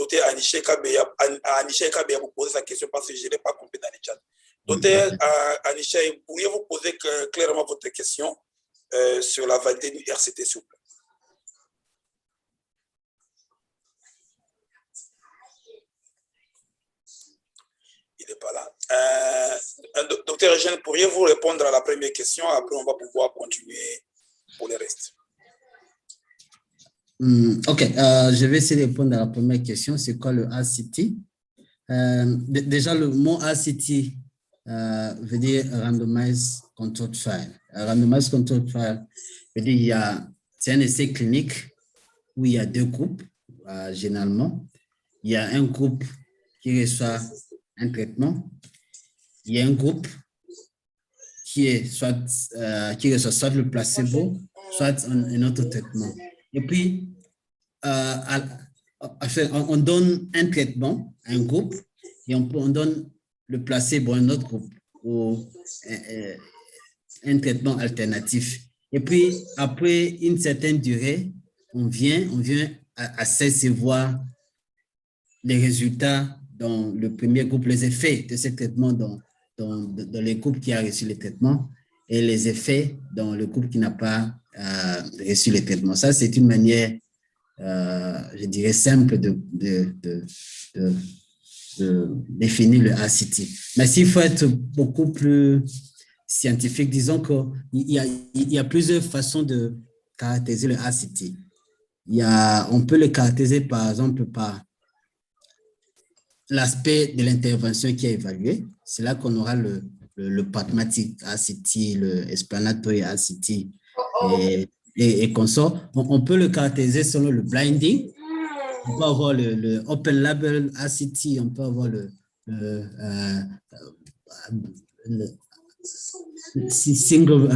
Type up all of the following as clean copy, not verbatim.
docteur Aniché Kabeya vous poser sa question parce que je ne l'ai pas compris dans le chat. Docteur Aniché, pourriez-vous poser clairement votre question sur la validité du RCT, s'il vous plaît? Il n'est pas là. Docteur Eugène, pourriez-vous répondre à la première question? Après, on va pouvoir continuer pour le reste. Ok, je vais essayer de répondre à la première question. C'est quoi le RCT? Déjà, le mot RCT veut dire Randomized Controlled Trial. Randomized Controlled Trial veut dire c'est un essai clinique où il y a deux groupes, généralement. Il y a un groupe qui reçoit un traitement. Il y a un groupe qui reçoit soit le placebo, soit un autre traitement. Et puis, on donne un traitement à un groupe et on donne le placebo à un autre groupe ou un traitement alternatif. Et puis, après une certaine durée, on vient assesser voir les résultats dans le premier groupe, les effets de ce traitement dans les groupes qui ont reçu le traitement et les effets dans le groupe qui n'a pas reçu le traitement. Ça, c'est une manière, je dirais, simple de définir le RCT. Mais s'il faut être beaucoup plus scientifique, disons qu'il y a plusieurs façons de caractériser le RCT. On peut le caractériser, par exemple, par l'aspect de l'intervention qui est évalué. C'est là qu'on aura le pragmatic RCT, le explanatory RCT et consort. On peut le caractériser selon le blinding. On peut avoir le open label RCT, on peut avoir le single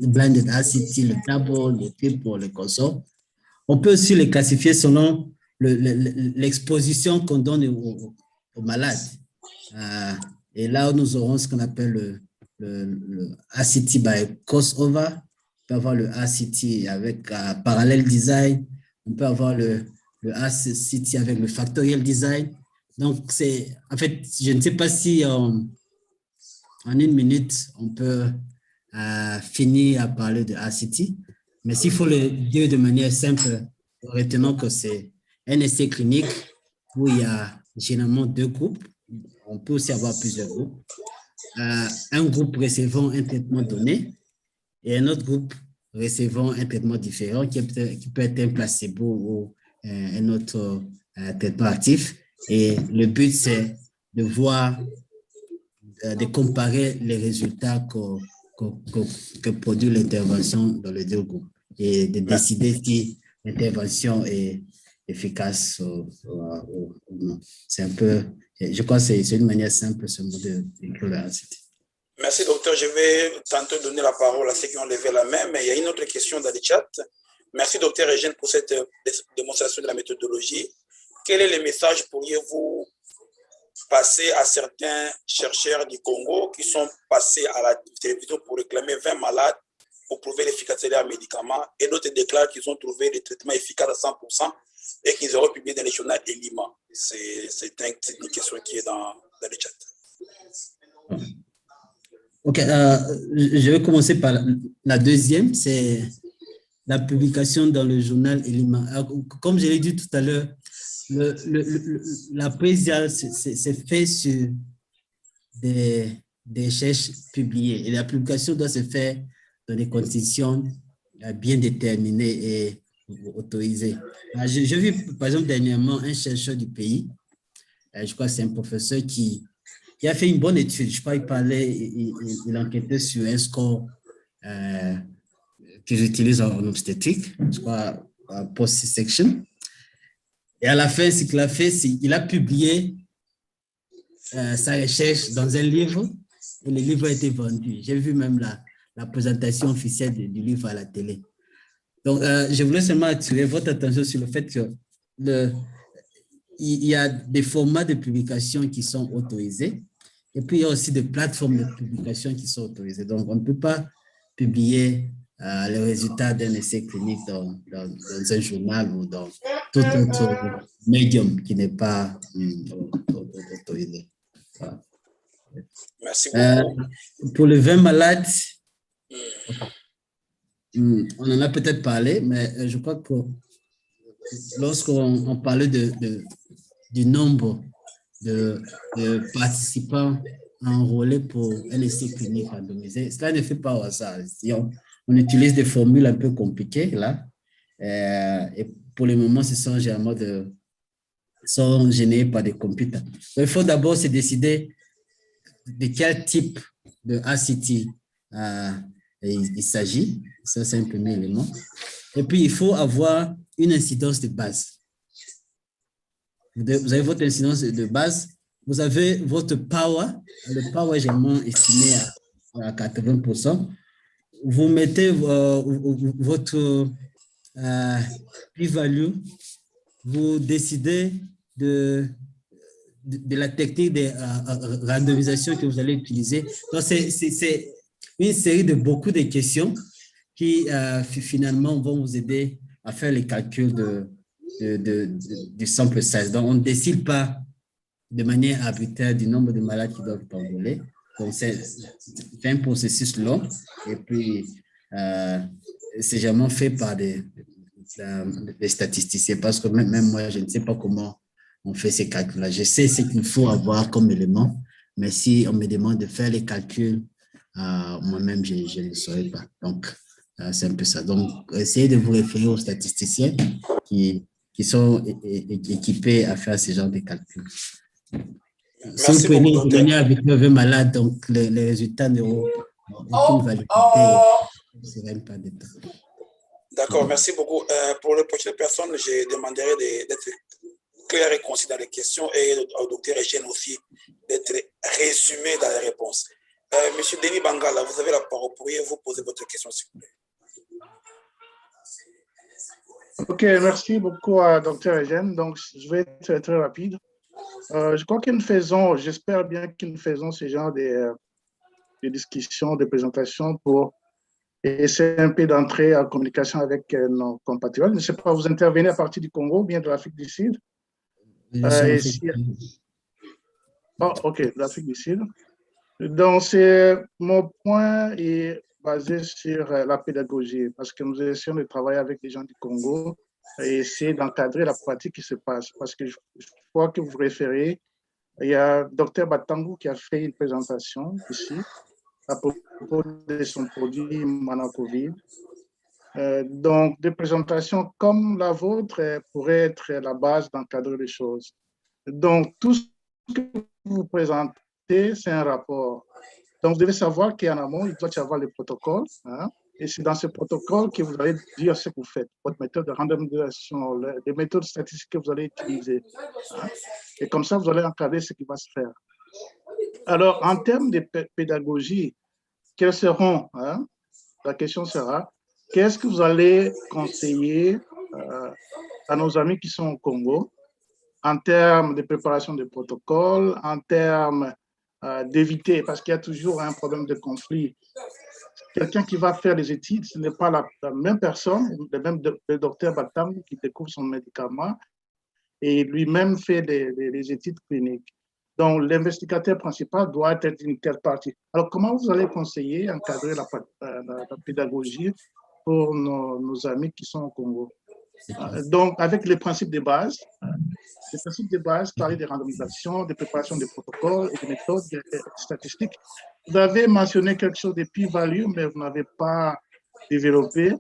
blinded RCT, le double, le triple, le consort. On peut aussi les classifier selon l'exposition qu'on donne aux malades. Et là, nous aurons ce qu'on appelle le RCT by crossover. On peut avoir le RCT avec parallel design. On peut avoir le RCT avec le factorial design. Donc, en fait, je ne sais pas si en une minute, on peut finir à parler de RCT. Mais s'il faut le dire de manière simple, retenons que c'est un essai clinique où il y a généralement deux groupes. On peut aussi avoir plusieurs groupes. Un groupe recevant un traitement donné et un autre groupe recevant un traitement différent qui peut être un placebo ou un autre traitement actif. Et le but, c'est de voir, de comparer les résultats que produit l'intervention dans les deux groupes et de décider si l'intervention est efficace ou non. C'est un peu, je crois que c'est une manière simple ce mot d'écrire la RCT. Merci, docteur. Je vais tantôt donner la parole à ceux qui ont levé la main, mais il y a une autre question dans le chat. Merci, docteur Eugène, pour cette démonstration de la méthodologie. Quel est le message pourriez-vous passer à certains chercheurs du Congo qui sont passés à la télévision pour réclamer 20 malades pour prouver l'efficacité d'un médicament et d'autres déclarent qu'ils ont trouvé des traitements efficaces à 100% et qu'ils auront publié dans les journaux Elima? C'est une question qui est dans le chat. Ok, je vais commencer par la deuxième, c'est la publication dans le journal Elima. Alors, comme je l'ai dit tout à l'heure, la prise, c'est fait sur des recherches publiées et la publication doit se faire dans des conditions bien déterminées et autorisées. J'ai vu, par exemple, dernièrement, un chercheur du pays, je crois que c'est un professeur qui a fait une bonne étude. Je crois qu'il parlait, il enquêtait sur un score que j'utilise en obstétrique, je crois, post-section. Et à la fin, ce qu'il a fait, c'est qu'il a publié sa recherche dans un livre et le livre a été vendu. J'ai vu même la présentation officielle du livre à la télé. Donc, je voulais seulement attirer votre attention sur le fait que il y a des formats de publication qui sont autorisés et puis il y a aussi des plateformes de publication qui sont autorisées. Donc, on ne peut pas publier les résultats d'un essai clinique dans un journal ou dans tout autre médium qui n'est pas autorisé. Voilà. Merci beaucoup. Pour le vin malade, on en a peut-être parlé, mais je crois que lorsqu'on parlait du nombre de participants enrôlés pour un essai clinique randomisé, cela ne fait pas au hasard. On utilise des formules un peu compliquées là, et pour le moment, ce sont généralement sont générés par des computers. Donc, il faut d'abord se décider de quel type de ACT il s'agit. Ça, c'est un premier élément. Et puis, il faut avoir une incidence de base. Vous avez votre incidence de base, vous avez votre power. Le power est généralement estimé à 80%. Vous mettez votre p-value, vous décidez de la technique de randomisation que vous allez utiliser. Donc, c'est une série de beaucoup de questions qui finalement vont vous aider à faire les calculs du sample size. Donc, on ne décide pas de manière arbitraire du nombre de malades qui doivent enrôler. Donc, c'est un processus long et puis c'est généralement fait par des statisticiens parce que même moi, je ne sais pas comment on fait ces calculs-là. Je sais ce qu'il faut avoir comme élément, mais si on me demande de faire les calculs, moi-même, je ne le saurais pas. Donc, c'est un peu ça. Donc, essayez de vous référer aux statisticiens qui sont équipés à faire ce genre de calculs. Si vous prenez une donnée avec le malade, donc les résultats n'auront aucune validité. Ce ne serait pas de temps. D'accord, merci beaucoup. Pour les prochaines personnes, je demanderai d'être clair et concis dans les questions et au docteur Eugène aussi d'être résumé dans les réponses. Monsieur Denis Bangala, vous avez la parole. Pourriez-vous poser votre question, s'il vous plaît? Ok, merci beaucoup à docteur Eugène. Donc, je vais être très rapide. Je crois que nous faisons, j'espère bien que nous faisons ce genre de discussions, de présentations pour essayer un peu d'entrer en communication avec nos compatriotes. Je ne sais pas, vous intervenez à partir du Congo ou bien de l'Afrique du Sud? Oh, ok, de l'Afrique du Sud. Donc, mon point est basé sur la pédagogie parce que nous essayons de travailler avec les gens du Congo et essayer d'encadrer la pratique qui se passe. Parce que je crois que vous référez, il y a Dr Batangu qui a fait une présentation ici à propos de son produit Manacovid. Donc, des présentations comme la vôtre pourraient être la base d'encadrer les choses. Donc, tout ce que vous présentez, c'est un rapport. Donc, vous devez savoir qu'en amont, il doit y avoir le protocole. Hein, et c'est dans ce protocole que vous allez dire ce que vous faites, votre méthode de randomisation, les méthodes statistiques que vous allez utiliser. Hein, et comme ça, vous allez encadrer ce qui va se faire. Alors, en termes de pédagogie, quels seront, hein, la question sera, qu'est-ce que vous allez conseiller à nos amis qui sont au Congo en termes de préparation de protocole, en termes d'éviter, parce qu'il y a toujours un problème de conflit. Quelqu'un qui va faire les études, ce n'est pas la même personne, le docteur Batam qui découvre son médicament et lui-même fait les études cliniques. Donc, l'investigateur principal doit être une telle partie. Alors, comment vous allez conseiller, encadrer la pédagogie pour nos amis qui sont au Congo? Donc, avec les principes de base, parler de randomisation, de préparation des protocoles et des méthodes statistiques. Vous avez mentionné quelque chose de p-value, mais vous n'avez pas développé.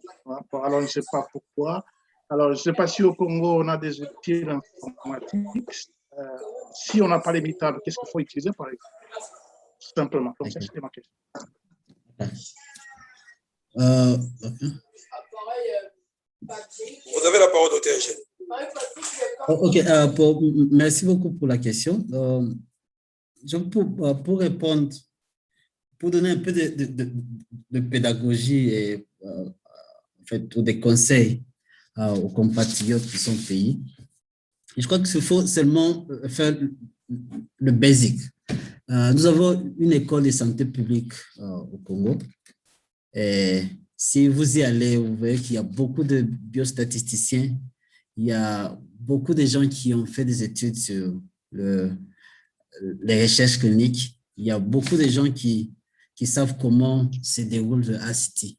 Alors, je ne sais pas pourquoi. Alors, je ne sais pas si au Congo, on a des outils informatiques. Si on n'a pas les méthodes, qu'est-ce qu'il faut utiliser, par exemple? Simplement. Donc, ça, c'était ma question. Vous avez la parole, docteur Eugène. Ok, merci beaucoup pour la question. Pour répondre, pour donner un peu de pédagogie et en fait, des conseils aux compatriotes qui sont au pays, je crois qu'il faut seulement faire le basic. Nous avons une école de santé publique au Congo. Et si vous y allez, vous verrez qu'il y a beaucoup de biostatisticiens il y a beaucoup de gens qui ont fait des études sur les recherches cliniques. Il y a beaucoup de gens qui savent comment se déroule le ACT.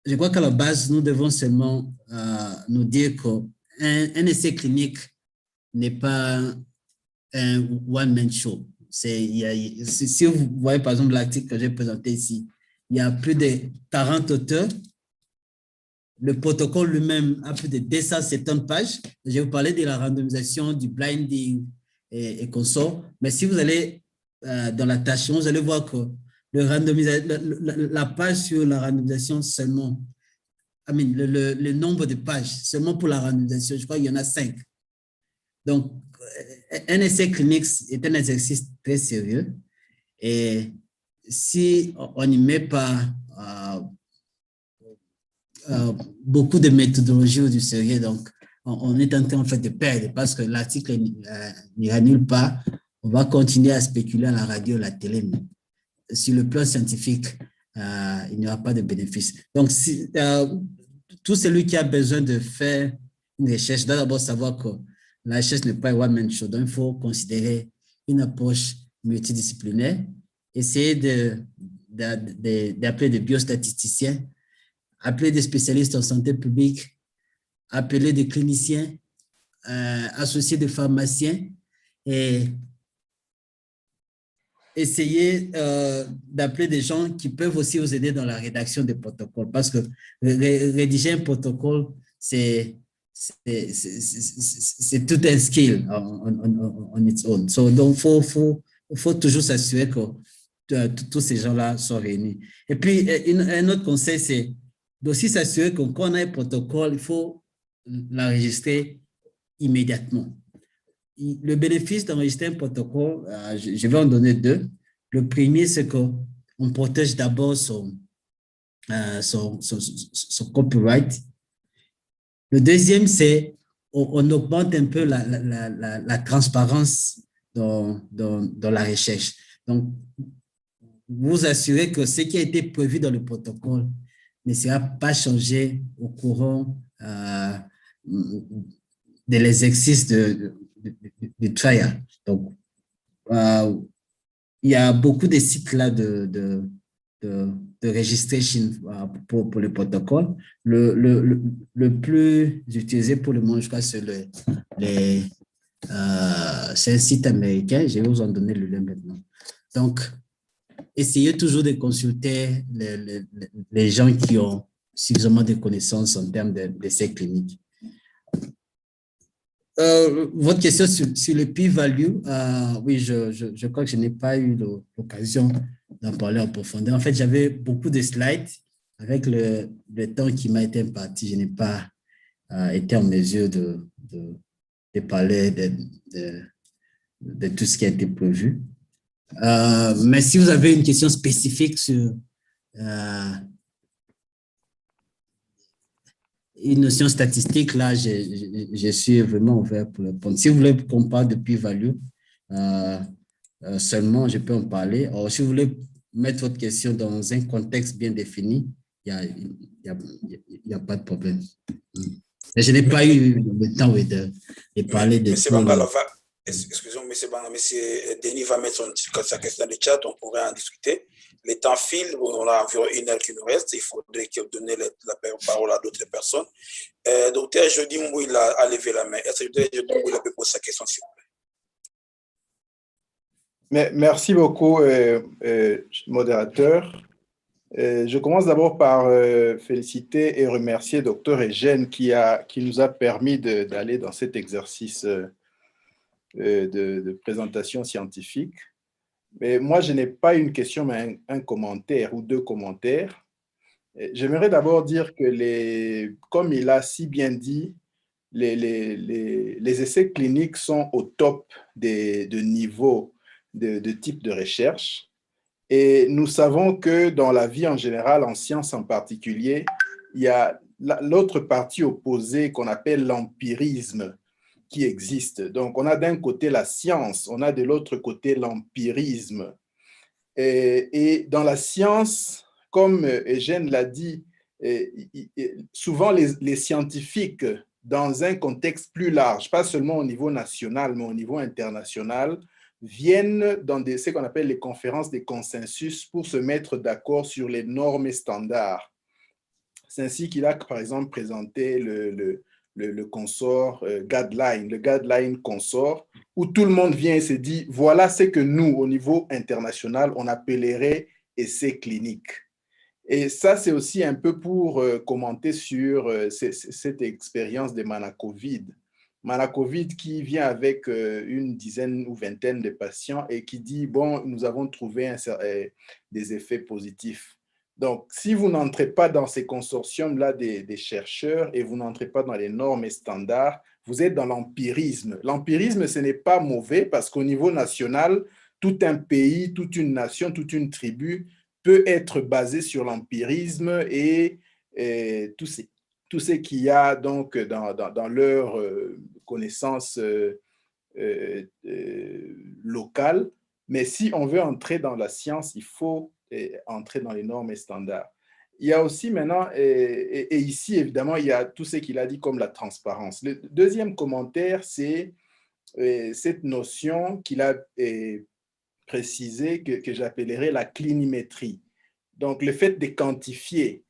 Je crois qu'à la base, nous devons seulement nous dire qu'un essai clinique n'est pas un one-man show. Si vous voyez par exemple l'article que j'ai présenté ici, il y a plus de 40 auteurs. Le protocole lui-même a plus de 270 pages. Je vais vous parler de la randomisation, du blinding et consorts. Mais si vous allez dans la tâche, vous allez voir que la page sur la randomisation seulement, le nombre de pages seulement pour la randomisation, je crois qu'il y en a 5. Donc, un essai clinique est un exercice très sérieux. Et si on n'y met pas beaucoup de méthodologie ou du sérieux, donc on est en train en fait de perdre parce que l'article n'ira nulle part. On va continuer à spéculer à la radio, à la télé, mais sur le plan scientifique, il n'y aura pas de bénéfice. Donc, tout celui qui a besoin de faire une recherche doit d'abord savoir que la recherche n'est pas un one-man show. Donc, il faut considérer une approche multidisciplinaire, essayer d'appeler des biostatisticiens, appeler des spécialistes en santé publique, appeler des cliniciens, associer des pharmaciens et essayer d'appeler des gens qui peuvent aussi vous aider dans la rédaction des protocoles parce que rédiger un protocole, c'est tout un skill on its own. Donc, il faut toujours s'assurer que tous ces gens-là sont réunis. Et puis, un autre conseil, c'est d'aussi s'assurer que quand on a un protocole, il faut l'enregistrer immédiatement. Le bénéfice d'enregistrer un protocole, je vais en donner deux. Le premier, c'est qu'on protège d'abord son copyright. Le deuxième, c'est on augmente un peu la transparence dans la recherche. Donc, vous assurez que ce qui a été prévu dans le protocole ne sera pas changé au courant de l'exercice du trial. Donc, il y a beaucoup de sites là de registration pour le protocole. Le plus utilisé pour le moment, je crois, c'est c'est un site américain. Je vais vous en donner le lien maintenant. Donc, essayez toujours de consulter les gens qui ont suffisamment de connaissances en termes d'essais cliniques. Votre question sur le p-value, oui, je crois que je n'ai pas eu l'occasion d'en parler en profondeur. En fait, j'avais beaucoup de slides. Avec le temps qui m'a été imparti, je n'ai pas été en mesure de parler de tout ce qui a été prévu. Mais si vous avez une question spécifique sur une notion statistique, là, je suis vraiment ouvert pour répondre. Si vous voulez qu'on parle de p-value, seulement, je peux en parler. Or, si vous voulez mettre votre question dans un contexte bien défini, il n'y a pas de problème. Mais je n'ai pas eu le temps de parler de tout. Excusez-moi, M. Denis va mettre sa question dans le chat, on pourrait en discuter. Les temps filent, on a environ 1 heure qui nous reste, il faudrait donner la parole à d'autres personnes. Docteur Jody Mbouila a levé la main. Est-ce que Docteur Jody Mbouila peut poser sa question, s'il vous plaît? Merci beaucoup, modérateur. Je commence d'abord par féliciter et remercier Dr. Eugène qui nous a permis d'aller dans cet exercice de présentation scientifique. Mais moi, je n'ai pas une question, mais un commentaire ou deux commentaires. J'aimerais d'abord dire que, comme il a si bien dit, les essais cliniques sont au top de niveau de type de recherche. Et nous savons que dans la vie en général, en sciences en particulier, il y a l'autre partie opposée qu'on appelle l'empirisme qui existe. Donc, on a d'un côté la science, on a de l'autre côté l'empirisme. Et dans la science, comme Eugène l'a dit, souvent les scientifiques, dans un contexte plus large, pas seulement au niveau national, mais au niveau international, viennent dans ce qu'on appelle les conférences des consensus pour se mettre d'accord sur les normes et standards. C'est ainsi qu'il a, par exemple, présenté le consort guideline, le guideline consort, où tout le monde vient et se dit, voilà ce que nous, au niveau international, on appellerait essais cliniques. Et ça, c'est aussi un peu pour commenter sur cette expérience de Manacovid. Manacovid qui vient avec une dizaine ou vingtaine de patients et qui dit, bon, nous avons trouvé des effets positifs. Donc, si vous n'entrez pas dans ces consortiums-là des chercheurs et vous n'entrez pas dans les normes et standards, vous êtes dans l'empirisme. L'empirisme, ce n'est pas mauvais parce qu'au niveau national, tout un pays, toute une nation, toute une tribu peut être basé sur l'empirisme et tout ce qu'il y a donc dans leur connaissance locale. Mais si on veut entrer dans la science, il faut entrer dans les normes et standards. Il y a aussi maintenant, et ici évidemment, il y a tout ce qu'il a dit comme la transparence. Le deuxième commentaire, c'est cette notion qu'il a précisé que j'appellerais la clinimétrie. Donc, le fait de quantifier.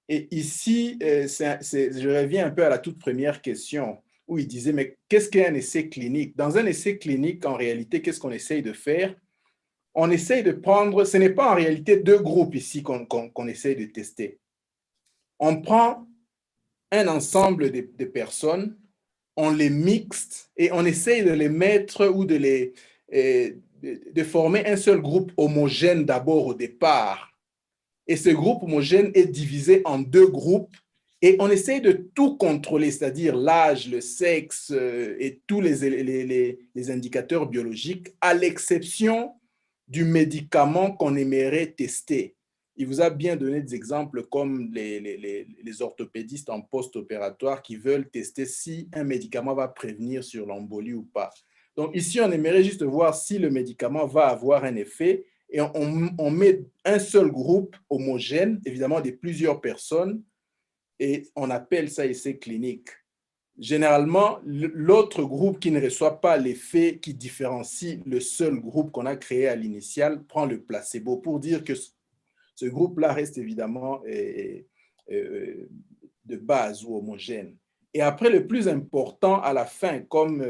Et ici, je reviens un peu à la toute première question où il disait, mais qu'est-ce qu'un essai clinique? Dans un essai clinique, en réalité, qu'est-ce qu'on essaye de faire? On essaye de prendre, ce n'est pas en réalité deux groupes ici qu'on essaye de tester. On prend un ensemble de personnes, on les mixe et on essaye de les mettre ou de former un seul groupe homogène d'abord au départ. Et ce groupe homogène est divisé en deux groupes et on essaye de tout contrôler, c'est-à-dire l'âge, le sexe et tous les indicateurs biologiques, à l'exception du médicament qu'on aimerait tester. Il vous a bien donné des exemples comme les orthopédistes en post-opératoire qui veulent tester si un médicament va prévenir sur l'embolie ou pas. Donc ici, on aimerait juste voir si le médicament va avoir un effet et on met un seul groupe homogène, évidemment de plusieurs personnes, et on appelle ça essai clinique. Généralement, l'autre groupe qui ne reçoit pas l'effet qui différencie le seul groupe qu'on a créé à l'initial prend le placebo pour dire que ce groupe-là reste évidemment de base ou homogène. Et après, le plus important à la fin, comme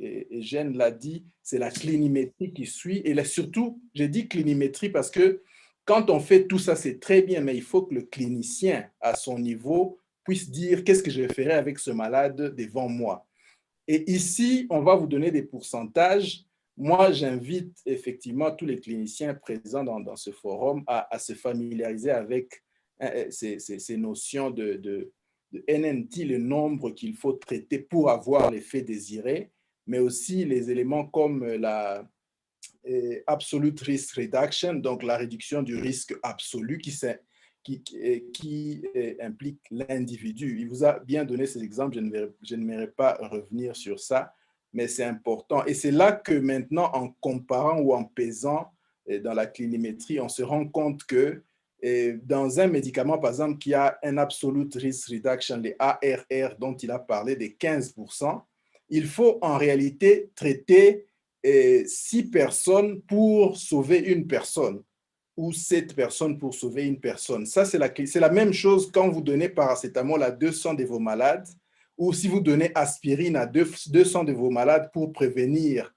Eugène l'a dit, c'est la clinimétrie qui suit. Et là, surtout, j'ai dit clinimétrie parce que quand on fait tout ça, c'est très bien, mais il faut que le clinicien, à son niveau, puisse dire qu'est-ce que je ferai avec ce malade devant moi. Et ici, on va vous donner des pourcentages. Moi, j'invite effectivement tous les cliniciens présents dans ce forum à se familiariser avec ces notions de NNT, le nombre qu'il faut traiter pour avoir l'effet désiré, mais aussi les éléments comme la absolute risk reduction, donc la réduction du risque absolu qui implique l'individu. Il vous a bien donné ces exemples, je n'aimerais pas revenir sur ça, mais c'est important. Et c'est là que maintenant, en comparant ou en pesant dans la clinimétrie, on se rend compte que dans un médicament, par exemple, qui a un absolute risk reduction, les ARR dont il a parlé, de 15%, il faut en réalité traiter 6 personnes pour sauver une personne ou 7 personnes pour sauver une personne. Ça, c'est la même chose quand vous donnez paracétamol à 200 de vos malades ou si vous donnez aspirine à 200 de vos malades pour prévenir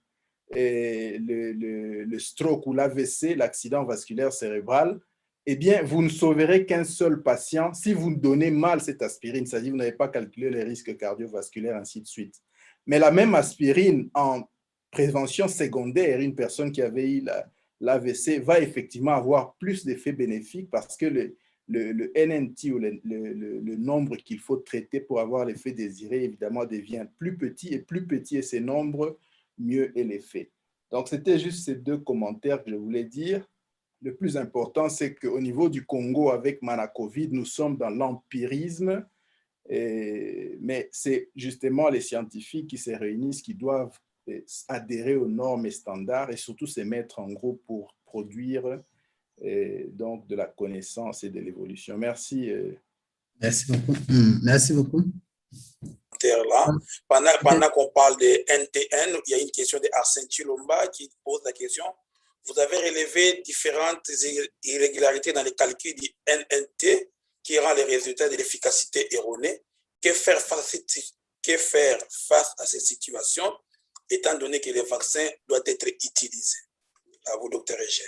le stroke ou l'AVC, l'accident vasculaire cérébral. Eh bien, vous ne sauverez qu'un seul patient si vous donnez mal cette aspirine, c'est-à-dire que vous n'avez pas calculé les risques cardiovasculaires, ainsi de suite. Mais la même aspirine en prévention secondaire, une personne qui avait eu l'AVC va effectivement avoir plus d'effets bénéfiques parce que le NNT ou le nombre qu'il faut traiter pour avoir l'effet désiré, évidemment, devient plus petit est ces nombres, mieux est l'effet. Donc, c'était juste ces deux commentaires que je voulais dire. Le plus important, c'est qu'au niveau du Congo, avec Manacovid, nous sommes dans l'empirisme, mais c'est justement les scientifiques qui se réunissent, qui doivent adhérer aux normes et standards et surtout se mettre en groupe pour produire et donc de la connaissance et de l'évolution. Merci. Merci beaucoup. Merci beaucoup. Là. Pendant qu'on parle de NTN, il y a une question de Arsène Chilomba qui pose la question. Vous avez relevé différentes irrégularités dans les calculs du NNT qui rend les résultats de l'efficacité erronés. Que faire face à ces situations, étant donné que les vaccins doivent être utilisés? À vous, docteur Eugène.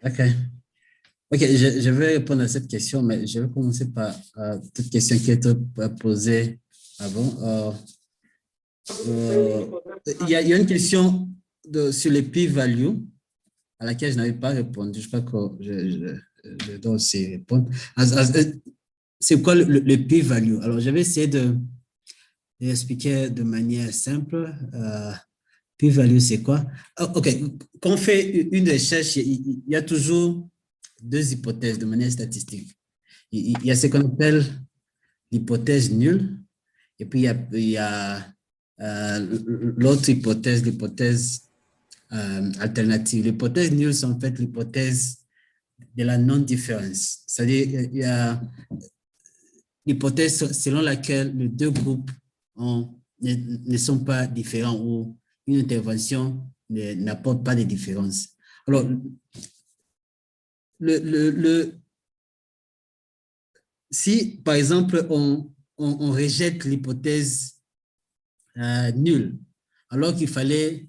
Ok, je vais répondre à cette question, mais je vais commencer par toute question qui a été posée avant. Il y a une question sur les p-values à laquelle je n'avais pas répondu. Je crois que je dois aussi répondre. C'est quoi le p-value? Alors, je vais essayer d'expliquer de manière simple. P-value, c'est quoi? Ok, quand on fait une recherche, il y a toujours deux hypothèses de manière statistique. Il y a ce qu'on appelle l'hypothèse nulle, et puis il y a l'autre hypothèse, l'hypothèse alternative. L'hypothèse nulle, c'est en fait l'hypothèse de la non-différence. C'est-à-dire, il y a l'hypothèse selon laquelle les deux groupes ne sont pas différents ou une intervention n'apporte pas de différence. Alors, si, par exemple, on rejette l'hypothèse nulle, alors qu'il fallait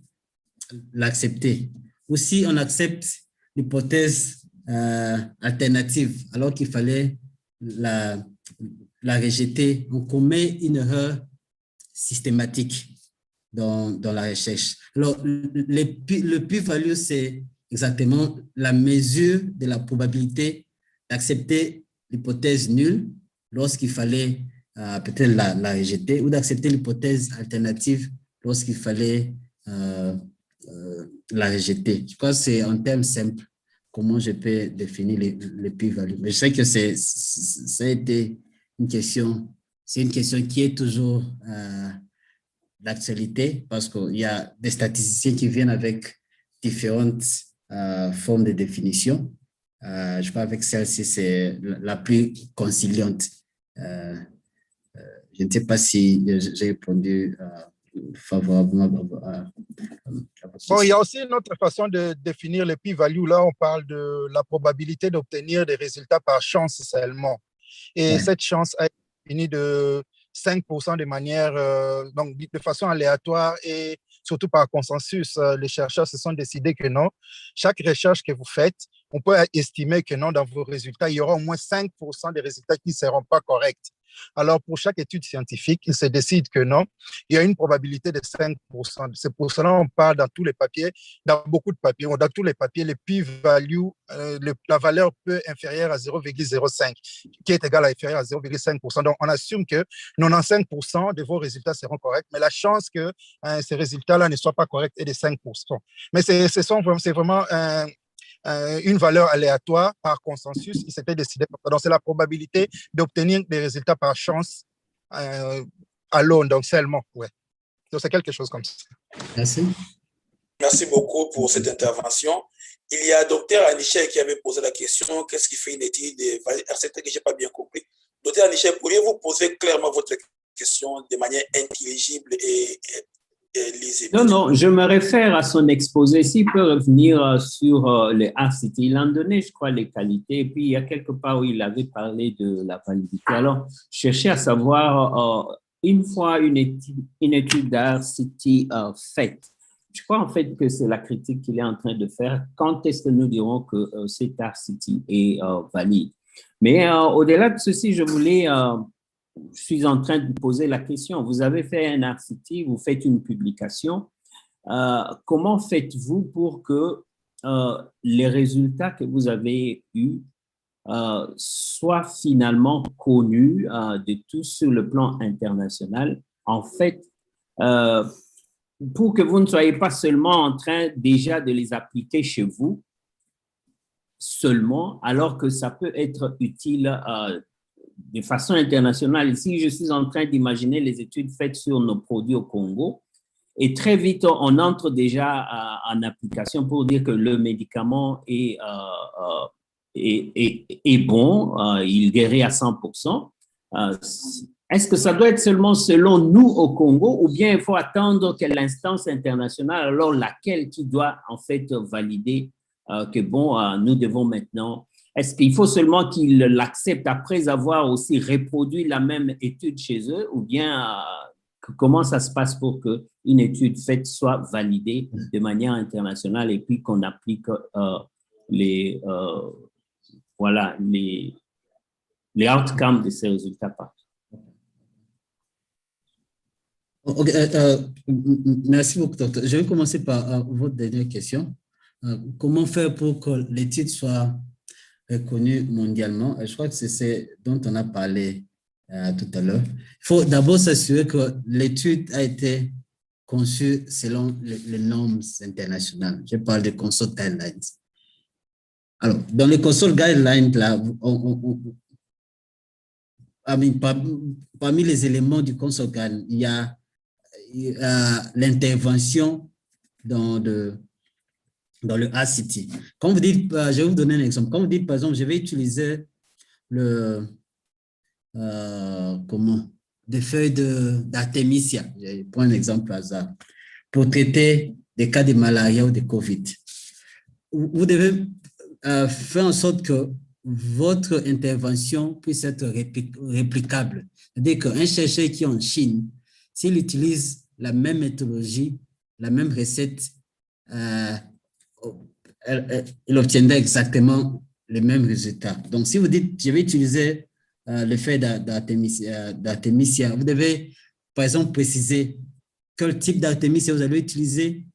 l'accepter, ou si on accepte l'hypothèse alternative, alors qu'il fallait la rejeter, on commet une erreur systématique dans la recherche. Alors, le p-value, c'est exactement la mesure de la probabilité d'accepter l'hypothèse nulle lorsqu'il fallait peut-être la rejeter, ou d'accepter l'hypothèse alternative lorsqu'il fallait la rejeter. Je crois que c'est en termes simples comment je peux définir les p-values. Mais je sais que ça a été une question, c'est une question qui est toujours d'actualité parce qu'il y a des statisticiens qui viennent avec différentes formes de définition. Je crois qu'avec celle-ci, c'est la plus conciliante. Je ne sais pas si j'ai répondu favorablement à votre question. Bon, il y a aussi une autre façon de définir les p-values. Là, on parle de la probabilité d'obtenir des résultats par chance seulement. Et cette chance a été définie de 5% de manière, donc de façon aléatoire et surtout par consensus. Les chercheurs se sont décidés que non. Chaque recherche que vous faites, on peut estimer que non, dans vos résultats, il y aura au moins 5% des résultats qui ne seront pas corrects. Alors, pour chaque étude scientifique, il se décide que non, il y a une probabilité de 5%. C'est pour cela qu'on parle dans tous les papiers, dans beaucoup de papiers, dans tous les papiers, le p-value, la valeur peut inférieure à 0,05, qui est égale à inférieure à 0,5%. Donc, on assume que 95% de vos résultats seront corrects, mais la chance que ces résultats-là ne soient pas corrects est de 5%. Mais c'est vraiment une valeur aléatoire par consensus. Il s'était décidé. Donc, c'est la probabilité d'obtenir des résultats par chance à l'aune, donc seulement. Ouais. Donc, c'est quelque chose comme ça. Merci. Merci beaucoup pour cette intervention. Il y a Dr Anichel qui avait posé la question, qu'est-ce qui fait une étude de RCT que je n'ai pas bien compris. Dr Anichel, pourriez-vous poser clairement votre question de manière intelligible et lisible? Non, je me réfère à son exposé. S'il peut revenir sur les RCT, il en donnait, je crois, les qualités. Et puis, il y a quelque part où il avait parlé de la validité. Alors, je cherchais à savoir, une fois une étude d'RCT faite, je crois en fait que c'est la critique qu'il est en train de faire. Quand est-ce que nous dirons que cet RCT est valide? Mais au-delà de ceci, je suis en train de vous poser la question. Vous avez fait un RCT, vous faites une publication. Comment faites-vous pour que les résultats que vous avez eus soient finalement connus de tous sur le plan international? En fait, pour que vous ne soyez pas seulement en train déjà de les appliquer chez vous seulement, alors que ça peut être utile de façon internationale. Ici, je suis en train d'imaginer les études faites sur nos produits au Congo Et très vite, on entre déjà en application pour dire que le médicament est bon, il guérit à 100%. Est-ce que ça doit être seulement selon nous au Congo ou bien il faut attendre que l'instance internationale, alors laquelle qui doit en fait valider que bon, nous devons maintenant… Est-ce qu'il faut seulement qu'ils l'acceptent après avoir aussi reproduit la même étude chez eux ou bien comment ça se passe pour qu'une étude faite soit validée de manière internationale et puis qu'on applique les outcomes de ces résultats? Merci beaucoup, docteur. Je vais commencer par votre dernière question. Comment faire pour que l'étude soit reconnue mondialement? Je crois que c'est ce dont on a parlé tout à l'heure. Il faut d'abord s'assurer que l'étude a été conçue selon les normes internationales. Je parle des consult guidelines. Alors, dans les consult guidelines, là, parmi les éléments du consult guideline, il y a l'intervention dans le ACT. Quand vous dites, je vais vous donner un exemple. Quand vous dites, par exemple, je vais utiliser des feuilles d'artémisia, je prends un exemple au hasard, pour traiter des cas de malaria ou de COVID. Vous devez faire en sorte que votre intervention puisse être réplicable. C'est-à-dire qu'un chercheur qui est en Chine, s'il utilise la même méthodologie, la même recette, il obtiendra exactement les mêmes résultats. Donc, si vous dites, je vais utiliser le fait d'artémisia, vous devez, par exemple, préciser quel type d'artémisia vous allez utiliser.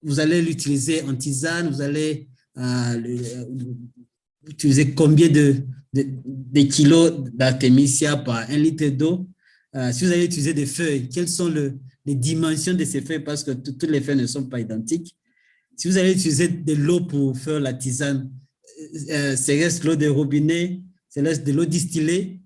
Vous allez l'utiliser en tisane, vous allez utiliser combien de kilos d'artémisia par 1 litre d'eau. Si vous allez utiliser des feuilles, quelles sont les dimensions de ces feuilles, parce que toutes les feuilles ne sont pas identiques. Si vous allez utiliser de l'eau pour faire la tisane, c'est reste l'eau de robinet, c'est reste de l'eau distillée.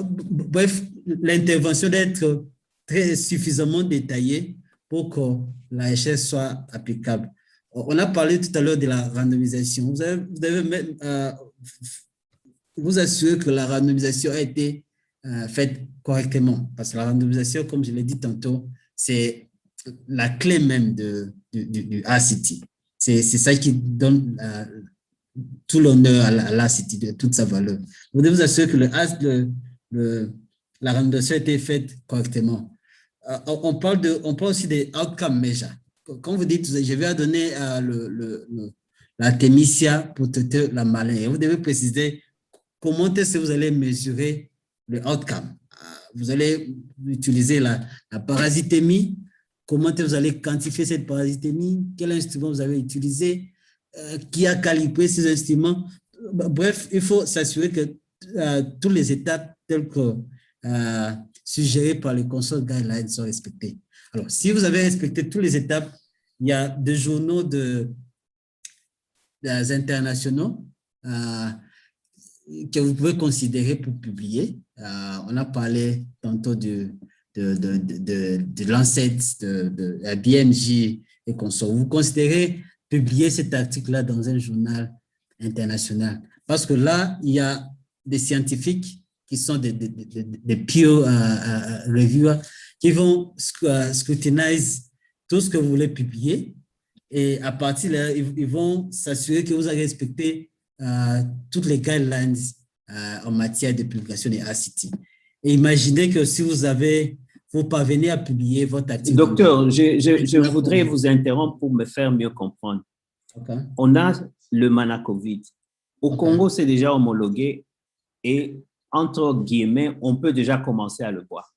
Bref, l'intervention doit être très suffisamment détaillée pour que la recherche soit applicable. On a parlé tout à l'heure de la randomisation. Vous devez même vous assurer que la randomisation a été faite correctement. Parce que la randomisation, comme je l'ai dit tantôt, c'est la clé même du ACT. C'est ça qui donne tout l'honneur à l'ACT, de toute sa valeur. Vous devez vous assurer que la randomisation a été faite correctement. On parle aussi des outcome measures. Quand vous dites, je vais donner l'artémisia pour traiter la malaria, vous devez préciser comment est-ce que vous allez mesurer le outcome. Vous allez utiliser la parasitémie. Comment est-ce que vous allez quantifier cette parasitémie? Quel instrument vous avez utilisé? Qui a calibré ces instruments? Bref, il faut s'assurer que toutes les étapes telles que suggérées par les consult guidelines sont respectées. Alors, si vous avez respecté toutes les étapes, il y a des journaux internationaux que vous pouvez considérer pour publier. On a parlé tantôt de Lancet, de la BMJ et consorts. Vous considérez publier cet article-là dans un journal international. Parce que là, il y a des scientifiques qui sont des peer reviewers qui vont scrutiniser tout ce que vous voulez publier. Et à partir de là, ils vont s'assurer que vous avez respecté toutes les guidelines en matière de publication des ACT. Et imaginez que si vous parvenez à publier votre article… Docteur, je voudrais vous interrompre pour me faire mieux comprendre. Okay. On a le Manacovid. Au Congo, c'est déjà homologué et, entre guillemets, on peut déjà commencer à le boire.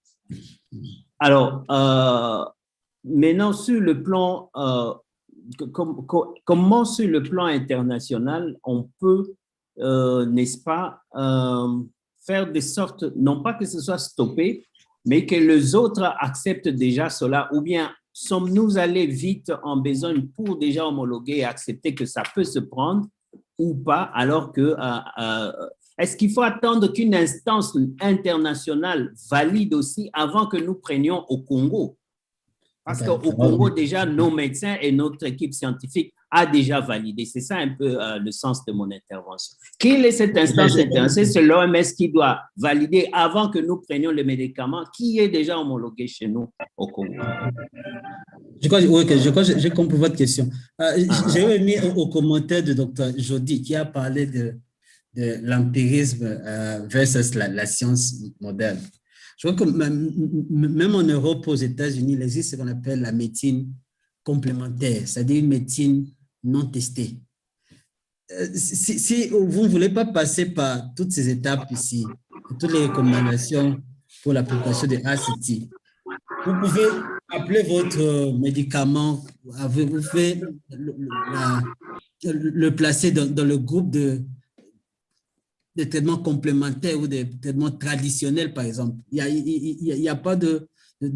Alors, maintenant, sur le plan… comment sur le plan international on peut, n'est-ce pas, faire de sorte, non pas que ce soit stoppé, mais que les autres acceptent déjà cela, ou bien sommes-nous allés vite en besogne pour déjà homologuer et accepter que ça peut se prendre ou pas, alors que Est-ce qu'il faut attendre qu'une instance internationale valide aussi avant que nous prenions au Congo? Parce qu'au Congo, déjà, nos médecins et notre équipe scientifique a déjà validé. C'est ça un peu le sens de mon intervention. Quelle est cette instance internationale? C'est l'OMS qui doit valider avant que nous prenions le médicament qui est déjà homologué chez nous au Congo. Je crois que j'ai compris votre question. J'ai remis au commentaire du docteur Jody qui a parlé de l'empirisme versus la science moderne. Je crois que même en Europe, aux États-Unis, il existe ce qu'on appelle la médecine complémentaire, c'est-à-dire une médecine non testée. Si vous ne voulez pas passer par toutes ces étapes ici, toutes les recommandations pour l'application de ACT, vous pouvez appeler votre médicament, vous pouvez le placer dans le groupe de traitements complémentaires ou des traitements traditionnels, par exemple. Il n'y a pas de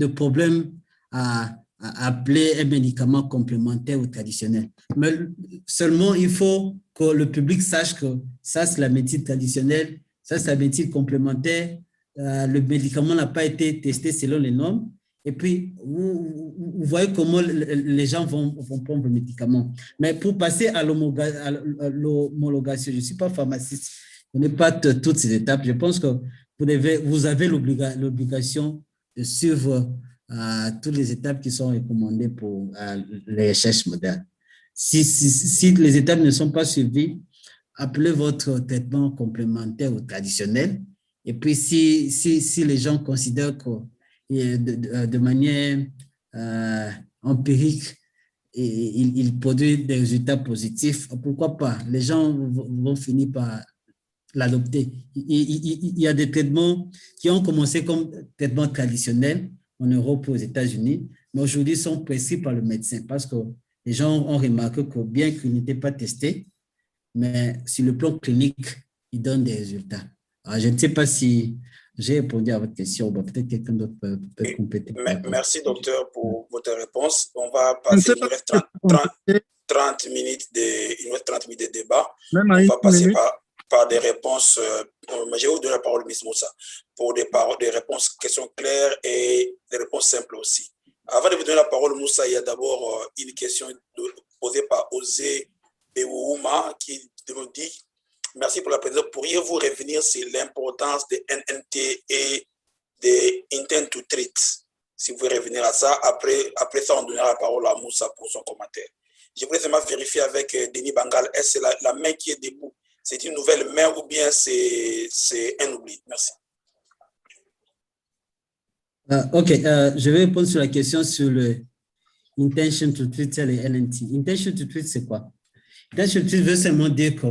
problème à appeler un médicament complémentaire ou traditionnel. Mais seulement, il faut que le public sache que ça, c'est la médecine traditionnelle, ça, c'est la médecine complémentaire. Le médicament n'a pas été testé selon les normes. Et puis, vous voyez comment les gens vont prendre le médicament. Mais pour passer à l'homologation, je ne suis pas pharmaciste, je n'ai pas toutes ces étapes. Je pense que vous avez l'obligation de suivre toutes les étapes qui sont recommandées pour les recherches modernes. Si les étapes ne sont pas suivies, appelez votre traitement complémentaire ou traditionnel. Et puis, si les gens considèrent que de manière empirique, ils produisent des résultats positifs, pourquoi pas? Les gens vont finir par l'adopter. Il y a des traitements qui ont commencé comme traitements traditionnels en Europe et aux États-Unis, mais aujourd'hui sont prescrits par le médecin parce que les gens ont remarqué que bien qu'ils n'étaient pas testés, mais sur le plan clinique, ils donnent des résultats. Alors, je ne sais pas si j'ai répondu à votre question. Peut-être quelqu'un d'autre peut compléter. Merci, docteur, pour votre réponse. On va passer, il nous reste 30 minutes de débat. On va passer par des réponses. Je vais vous donner la parole, Ms. Moussa, pour des réponses, questions claires et des réponses simples aussi. Avant de vous donner la parole, Moussa, il y a d'abord une question posée par Osé Bewouma qui nous dit: merci pour la présence. Pourriez-vous revenir sur l'importance des NNT et des intent to treat? Si vous pouvez revenir à ça, après ça, on donnera la parole à Moussa pour son commentaire. Je voulais seulement vérifier avec Denis Bangal, est-ce que la main qui est debout, c'est une nouvelle main ou bien c'est un oubli? Merci. OK, je vais répondre sur la question sur le intention to treat et les NNT. Intention to treat, c'est quoi? Intention to treat veut seulement dire que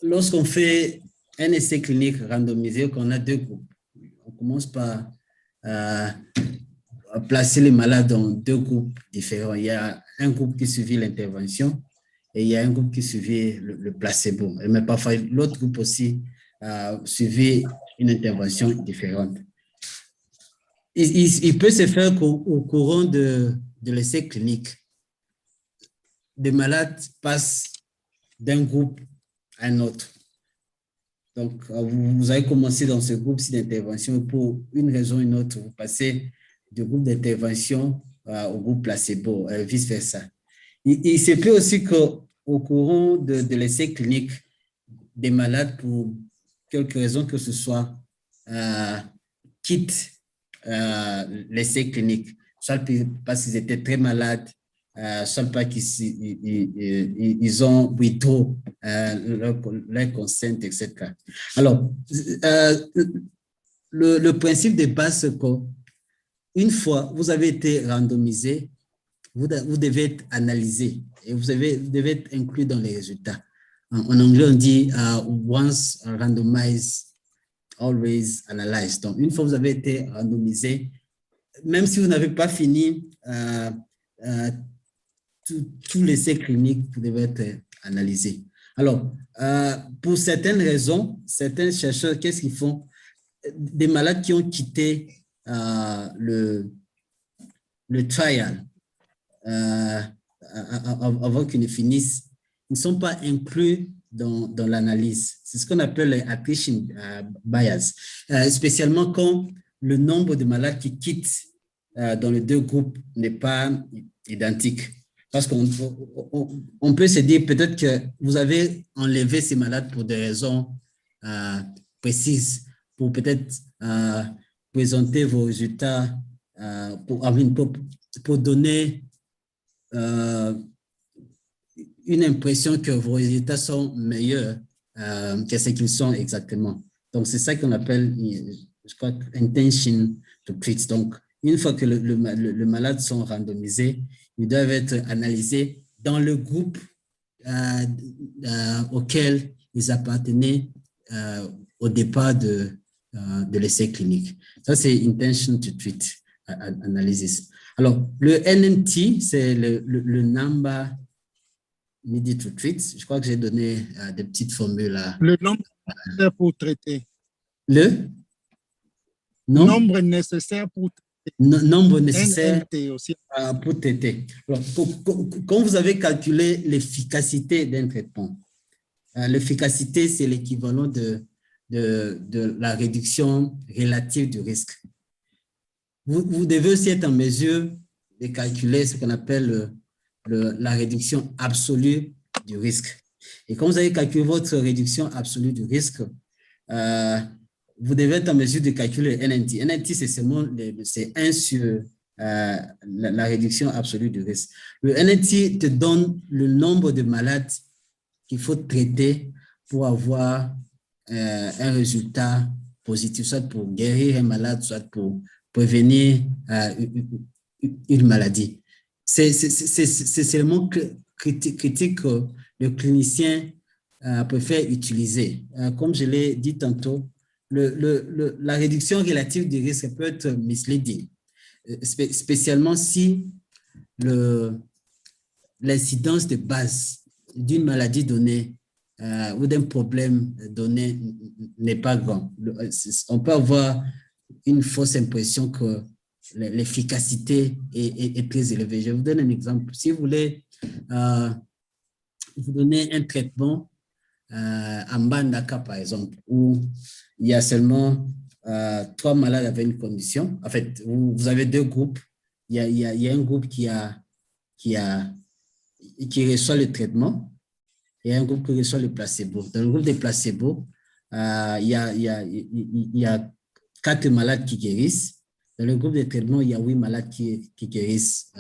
lorsqu'on fait un essai clinique randomisé, qu'on a deux groupes, on commence par placer les malades dans deux groupes différents. Il y a un groupe qui suivit l'intervention et il y a un groupe qui suivit le placebo. Mais parfois, l'autre groupe aussi suivit une intervention différente. Il peut se faire qu'au courant de l'essai clinique, des malades passent d'un groupe à un autre. Donc, vous avez commencé dans ce groupe d'intervention pour une raison ou une autre, vous passez du groupe d'intervention au groupe placebo, vice-versa. Il se peut aussi qu'au courant de l'essai clinique, des malades, pour quelque raison que ce soit, quittent l'essai clinique, soit parce qu'ils étaient très malades, soit parce qu'ils ont withdraw leur consent, etc. Alors, le principe de base, c'est qu'une fois vous avez été randomisé, vous devez être analysé et vous devez être inclus dans les résultats. En anglais, on dit once randomized, always analyzed. Donc, une fois vous avez été randomisé, même si vous n'avez pas fini tous les essais cliniques, vous devez être analysés. Alors, pour certaines raisons, certains chercheurs, qu'est-ce qu'ils font? Des malades qui ont quitté le trial avant qu'ils ne finissent, ils ne sont pas inclus dans l'analyse. C'est ce qu'on appelle les attrition bias, spécialement quand le nombre de malades qui quittent dans les deux groupes n'est pas identique. Parce qu'on peut se dire peut-être que vous avez enlevé ces malades pour des raisons précises, pour peut-être présenter vos résultats, pour donner une impression que vos résultats sont meilleurs que ce qu'ils sont exactement. Donc, c'est ça qu'on appelle, je crois, intention to treat. Donc, une fois que le malade sont randomisés, ils doivent être analysés dans le groupe auquel ils appartenaient au départ de l'essai clinique. Ça, c'est intention to treat analysis. Alors, le NNT, c'est le number needed to treat. Je crois que j'ai donné des petites formules là. Le nombre nécessaire pour traiter. Le nombre nécessaire pour traiter. Nombre nécessaire aussi. Pour traiter. Alors, quand vous avez calculé l'efficacité d'un traitement, l'efficacité, c'est l'équivalent de la réduction relative du risque. Vous devez aussi être en mesure de calculer ce qu'on appelle la réduction absolue du risque. Et quand vous avez calculé votre réduction absolue du risque, vous devez être en mesure de calculer le NNT. NNT, c'est seulement 1 sur la réduction absolue du risque. Le NNT te donne le nombre de malades qu'il faut traiter pour avoir un résultat positif, soit pour guérir un malade, soit pour prévenir une maladie. C'est seulement critique que le clinicien préfère utiliser. Comme je l'ai dit tantôt, la réduction relative du risque peut être misleading, spécialement si l'incidence de base d'une maladie donnée ou d'un problème donné n'est pas grand. On peut avoir une fausse impression que l'efficacité est très élevée. Je vous donne un exemple. Si vous voulez vous donner un traitement en Mbandaka, par exemple, où il y a seulement 3 malades avec une condition. En fait, vous avez 2 groupes. Il y a un groupe qui reçoit le traitement et un groupe qui reçoit le placebo. Dans le groupe des placebos, il y a 4 malades qui guérissent. Dans le groupe de traitement, il y a 8 malades qui guérissent,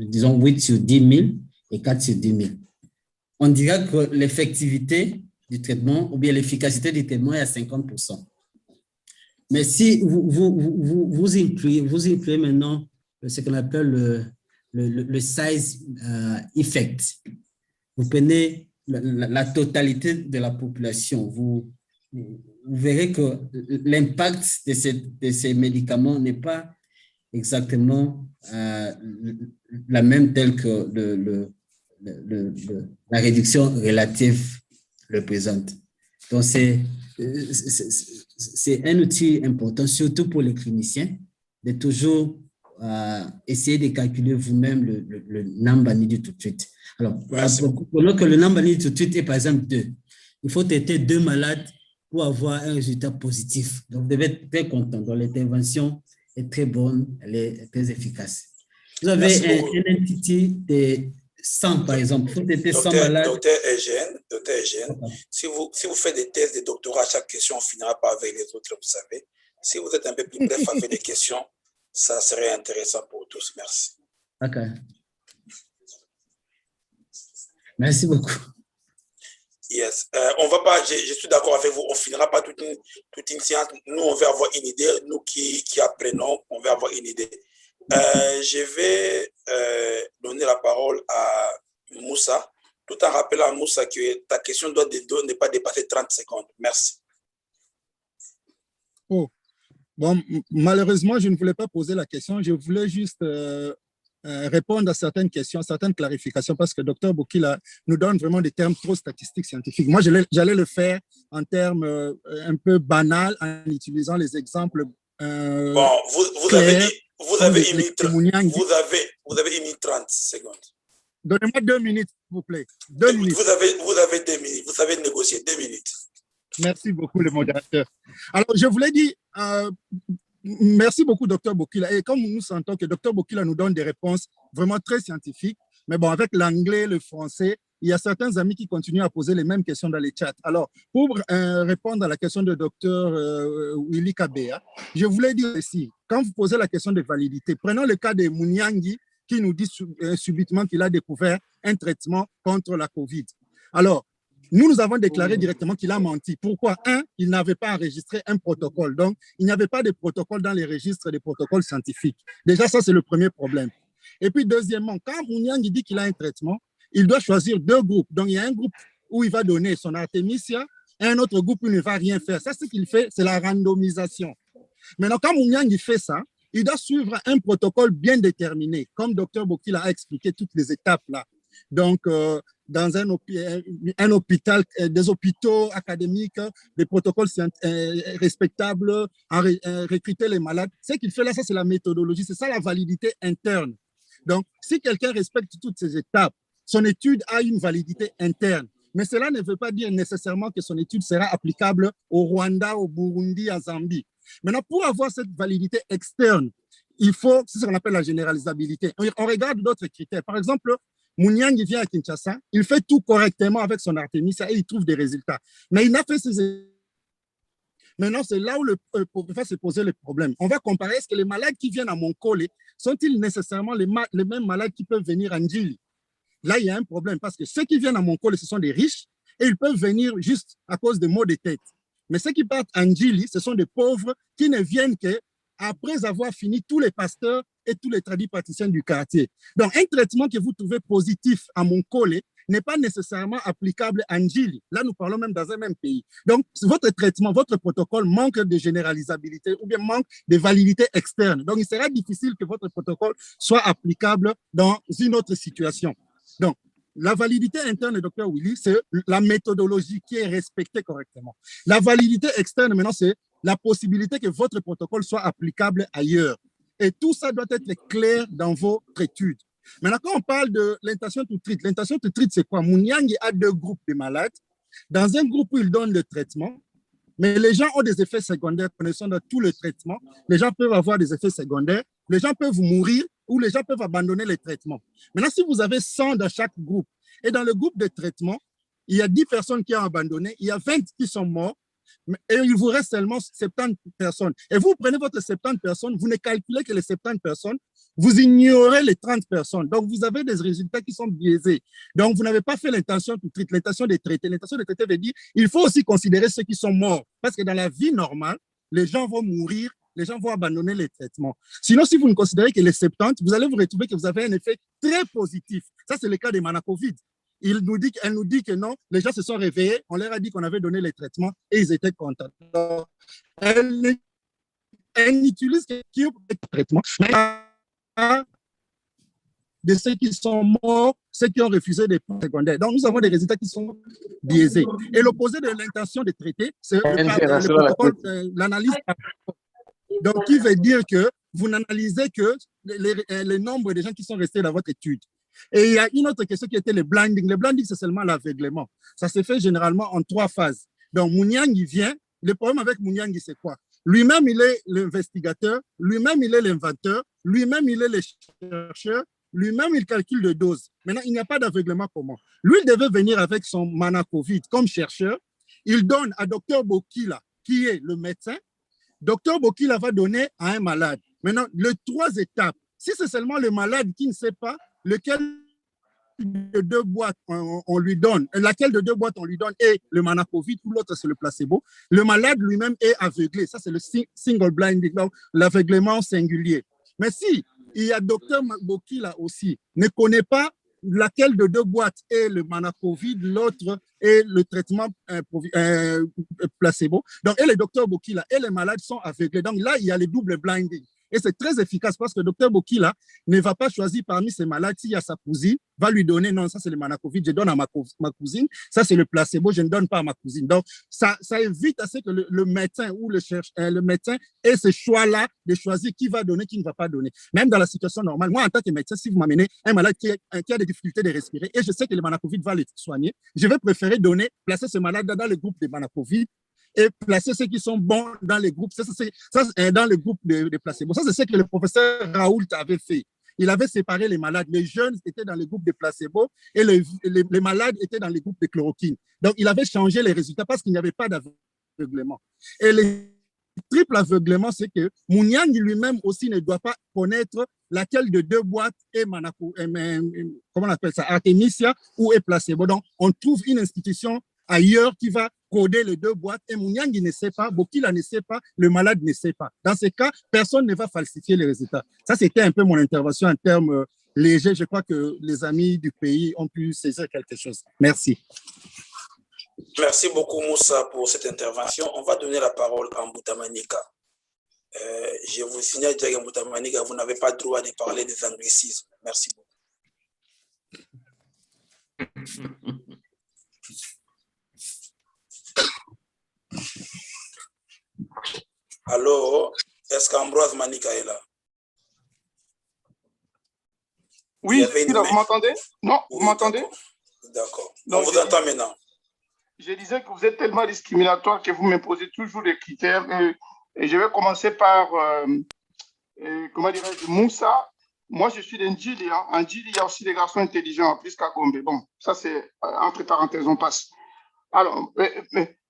disons 8 sur 10 000 et 4 sur 10 000. On dira que l'effectivité du traitement ou bien l'efficacité du traitement est à 50%. Mais si vous incluez maintenant ce qu'on appelle le size effect, vous prenez la totalité de la population, vous verrez que l'impact de ces médicaments n'est pas exactement la même telle que la réduction relative le présente. Donc, c'est un outil important, surtout pour les cliniciens, de toujours essayer de calculer vous-même le number needed to treat. Alors, pendant que le number needed to treat est par exemple 2, il faut traiter 2 malades pour avoir un résultat positif. Donc, vous devez être très content. Donc, l'intervention est très bonne, elle est très efficace. Vous avez un entité de 100, par exemple. Il faut traiter 100 malades. Docteur Eugène, si vous faites des thèses de doctorat, chaque question, on finira pas avec les autres, vous savez. Si vous êtes un peu plus bref avec des questions, ça serait intéressant pour tous. Merci. OK. Merci beaucoup. Yes. On va pas, je suis d'accord avec vous, on finira pas toute une séance. Nous, on va avoir une idée. Nous qui apprenons, on va avoir une idée. Je vais donner la parole à Moussa, tout en rappelant à Moussa que ta question doit ne pas dépasser 30 secondes. Merci. Oh. Bon, malheureusement, je ne voulais pas poser la question. Je voulais juste répondre à certaines questions, certaines clarifications, parce que Dr Boukila nous donne vraiment des termes trop statistiques scientifiques. Moi, j'allais le faire en termes un peu banals, en utilisant les exemples. Bon, vous avez émis 30 secondes. Donnez-moi 2 minutes, s'il vous plaît. 2 minutes. Vous avez 2 minutes. Vous savez négocier 2 minutes. Merci beaucoup, le modérateur. Alors, je voulais dire, merci beaucoup, Dr Bokila. Et comme nous sentons que Dr Bokila nous donne des réponses vraiment très scientifiques, mais bon, avec l'anglais, le français, il y a certains amis qui continuent à poser les mêmes questions dans les chats. Alors, pour répondre à la question de Dr Willy Kabea, je voulais dire ici, quand vous posez la question de validité, prenons le cas de Munyangi qui nous dit subitement qu'il a découvert un traitement contre la COVID. Alors, nous avons déclaré directement qu'il a menti. Pourquoi? Un, il n'avait pas enregistré un protocole. Donc, il n'y avait pas de protocole dans les registres des protocoles scientifiques. Déjà, ça, c'est le premier problème. Et puis, deuxièmement, quand Mouniang dit qu'il a un traitement, il doit choisir 2 groupes. Donc, il y a un groupe où il va donner son Artemisia et un autre groupe où il ne va rien faire. Ça, ce qu'il fait, c'est la randomisation. Maintenant, quand Mouniang fait ça, il doit suivre un protocole bien déterminé, comme Dr Bokila a expliqué toutes les étapes là. Donc, dans un hôpital, des hôpitaux académiques, des protocoles respectables, recruter les malades. Ce qu'il fait là, ça c'est la méthodologie, c'est ça la validité interne. Donc, si quelqu'un respecte toutes ces étapes, son étude a une validité interne. Mais cela ne veut pas dire nécessairement que son étude sera applicable au Rwanda, au Burundi, à Zambie. Maintenant, pour avoir cette validité externe, il faut, c'est ce qu'on appelle la généralisabilité. On regarde d'autres critères. Par exemple, Mouniang vient à Kinshasa, il fait tout correctement avec son Artemisia et il trouve des résultats. Mais il n'a fait ses... Maintenant, c'est là où le professeur s'est posé le problème. On va comparer, est-ce que les malades qui viennent à Monkole sont-ils nécessairement les mêmes malades qui peuvent venir à Ndjili? Là, il y a un problème parce que ceux qui viennent à Monkole, ce sont des riches et ils peuvent venir juste à cause de maux de tête. Mais ceux qui partent à Ndjili, ce sont des pauvres qui ne viennent qu'après avoir fini tous les pasteurs et tous les tradipraticiens du quartier. Donc, un traitement que vous trouvez positif à Monkole n'est pas nécessairement applicable à Ndjili. Là, nous parlons même dans un même pays. Donc, votre traitement, votre protocole manque de généralisabilité ou bien manque de validité externe. Donc, il sera difficile que votre protocole soit applicable dans une autre situation. Donc, la validité interne du Dr Willy, c'est la méthodologie qui est respectée correctement. La validité externe, maintenant, c'est la possibilité que votre protocole soit applicable ailleurs. Et tout ça doit être clair dans votre étude. Maintenant, quand on parle de l'intention to treat, l'intention to treat, c'est quoi? Mouniang a 2 groupes de malades. Dans un groupe où il donne le traitement, mais les gens ont des effets secondaires connaissant de tout le traitement. Les gens peuvent avoir des effets secondaires, les gens peuvent mourir ou les gens peuvent abandonner les traitements. Maintenant, si vous avez 100 dans chaque groupe, et dans le groupe de traitement, il y a 10 personnes qui ont abandonné, il y a 20 qui sont morts, et il vous reste seulement 70 personnes. Et vous prenez votre 70 personnes, vous ne calculez que les 70 personnes, vous ignorez les 30 personnes. Donc, vous avez des résultats qui sont biaisés. Donc, vous n'avez pas fait l'intention de traiter, l'intention de traiter. L'intention de traiter veut dire il faut aussi considérer ceux qui sont morts. Parce que dans la vie normale, les gens vont mourir, les gens vont abandonner les traitements. Sinon, si vous ne considérez que les 70, vous allez vous retrouver que vous avez un effet très positif. Ça, c'est le cas des Manacovid. Elle nous dit que non, les gens se sont réveillés, on leur a dit qu'on avait donné les traitements et ils étaient contents. Donc, elle n'utilise que les traitements de ceux qui sont morts, ceux qui ont refusé des points secondaires. Donc, nous avons des résultats qui sont biaisés. Et l'opposé de l'intention de traiter, c'est l'analyse. Donc, qui veut dire que vous n'analysez que le nombre de gens qui sont restés dans votre étude. Et il y a une autre question qui était le blinding. Le blinding, c'est seulement l'aveuglement. Ça se fait généralement en 3 phases. Donc, Mouniang, il vient. Le problème avec Mouniang, c'est quoi? Lui-même, il est l'investigateur. Lui-même, il est l'inventeur. Lui-même, il est le chercheur. Lui-même, il calcule de doses. Maintenant, il n'y a pas d'aveuglement comment? Lui, il devait venir avec son Manacovid comme chercheur. Il donne à Dr Bokila, qui est le médecin. Dr Bokila va donner à un malade. Maintenant, les 3 étapes. Si c'est seulement le malade qui ne sait pas lequel de 2 boîtes on lui donne, laquelle de 2 boîtes on lui donne est le Manacovid ou l'autre c'est le placebo, le malade lui-même est aveuglé. Ça, c'est le single blinding, donc l'aveuglement singulier. Mais si il y a Dr Bokila aussi, ne connaît pas laquelle de 2 boîtes est le Manacovid, l'autre est le traitement placebo. Donc, et le docteur Bokila et les malades sont aveuglés. Donc là, il y a le double blinding. Et c'est très efficace parce que le docteur Bokila ne va pas choisir parmi ses malades s'il y a sa cousine, va lui donner, non, ça c'est le Manacovid, je donne à ma cousine, ça c'est le placebo, je ne donne pas à ma cousine. Donc, ça évite à ce que le médecin ou le médecin ait ce choix-là de choisir qui va donner, qui ne va pas donner. Même dans la situation normale, moi en tant que médecin, si vous m'amenez un malade qui a des difficultés de respirer et je sais que le Manacovid va le soigner, je vais préférer placer ce malade dans le groupe de Manacovid et placer ceux qui sont bons dans les groupes. Ça dans le groupe de placebo. Ça, c'est ce que le professeur Raoult avait fait. Il avait séparé les malades. Les jeunes étaient dans le groupe de placebo et les malades étaient dans les groupes de chloroquine. Donc, il avait changé les résultats parce qu'il n'y avait pas d'aveuglement. Et le triple aveuglement, c'est que Mouniang lui-même aussi ne doit pas connaître laquelle de deux boîtes est comment on appelle ça, Artemisia ou est placebo. Donc, on trouve une institution ailleurs qui va coder les deux boîtes et Mouniang ne sait pas, Bokila ne sait pas, le malade ne sait pas. Dans ces cas, personne ne va falsifier les résultats. Ça, c'était un peu mon intervention en termes légers. Je crois que les amis du pays ont pu saisir quelque chose. Merci. Merci beaucoup, Moussa, pour cette intervention. On va donner la parole à Mbutamanika. Je vous signale que Mbutamanika, vous n'avez pas le droit de parler des anglicismes. Merci beaucoup. Alors, est-ce qu'Ambroise Manika est là? Oui, vous m'entendez? Non, vous m'entendez? D'accord. On vous entend maintenant. Je disais que vous êtes tellement discriminatoire que vous m'imposez toujours des critères. Et je vais commencer par, comment dirais-je, Moussa. Moi, je suis d'Ndjili. En Ndjili, il y a aussi des garçons intelligents, plus qu'à Gombe. Bon, ça, c'est entre parenthèses, on passe. Alors,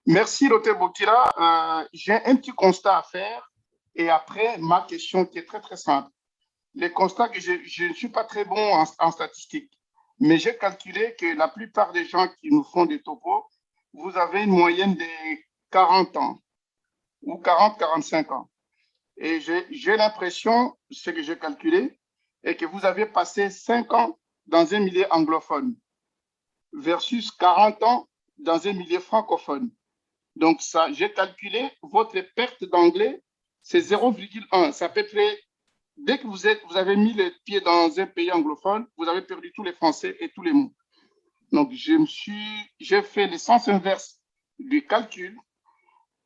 merci, Dr Bokila. J'ai un petit constat à faire. Et après, ma question qui est très, très simple. Les constats que je ne suis pas très bon en statistique, mais j'ai calculé que la plupart des gens qui nous font des topos, vous avez une moyenne de 40 ans ou 40-45 ans. Et j'ai l'impression, ce que j'ai calculé, est que vous avez passé 5 ans dans un milieu anglophone versus 40 ans dans un milieu francophone. Donc, ça, j'ai calculé votre perte d'anglais, c'est 0,1. C'est à peu près, dès que vous avez mis les pieds dans un pays anglophone, vous avez perdu tous les français et tous les mots. Donc, j'ai fait le sens inverse du calcul.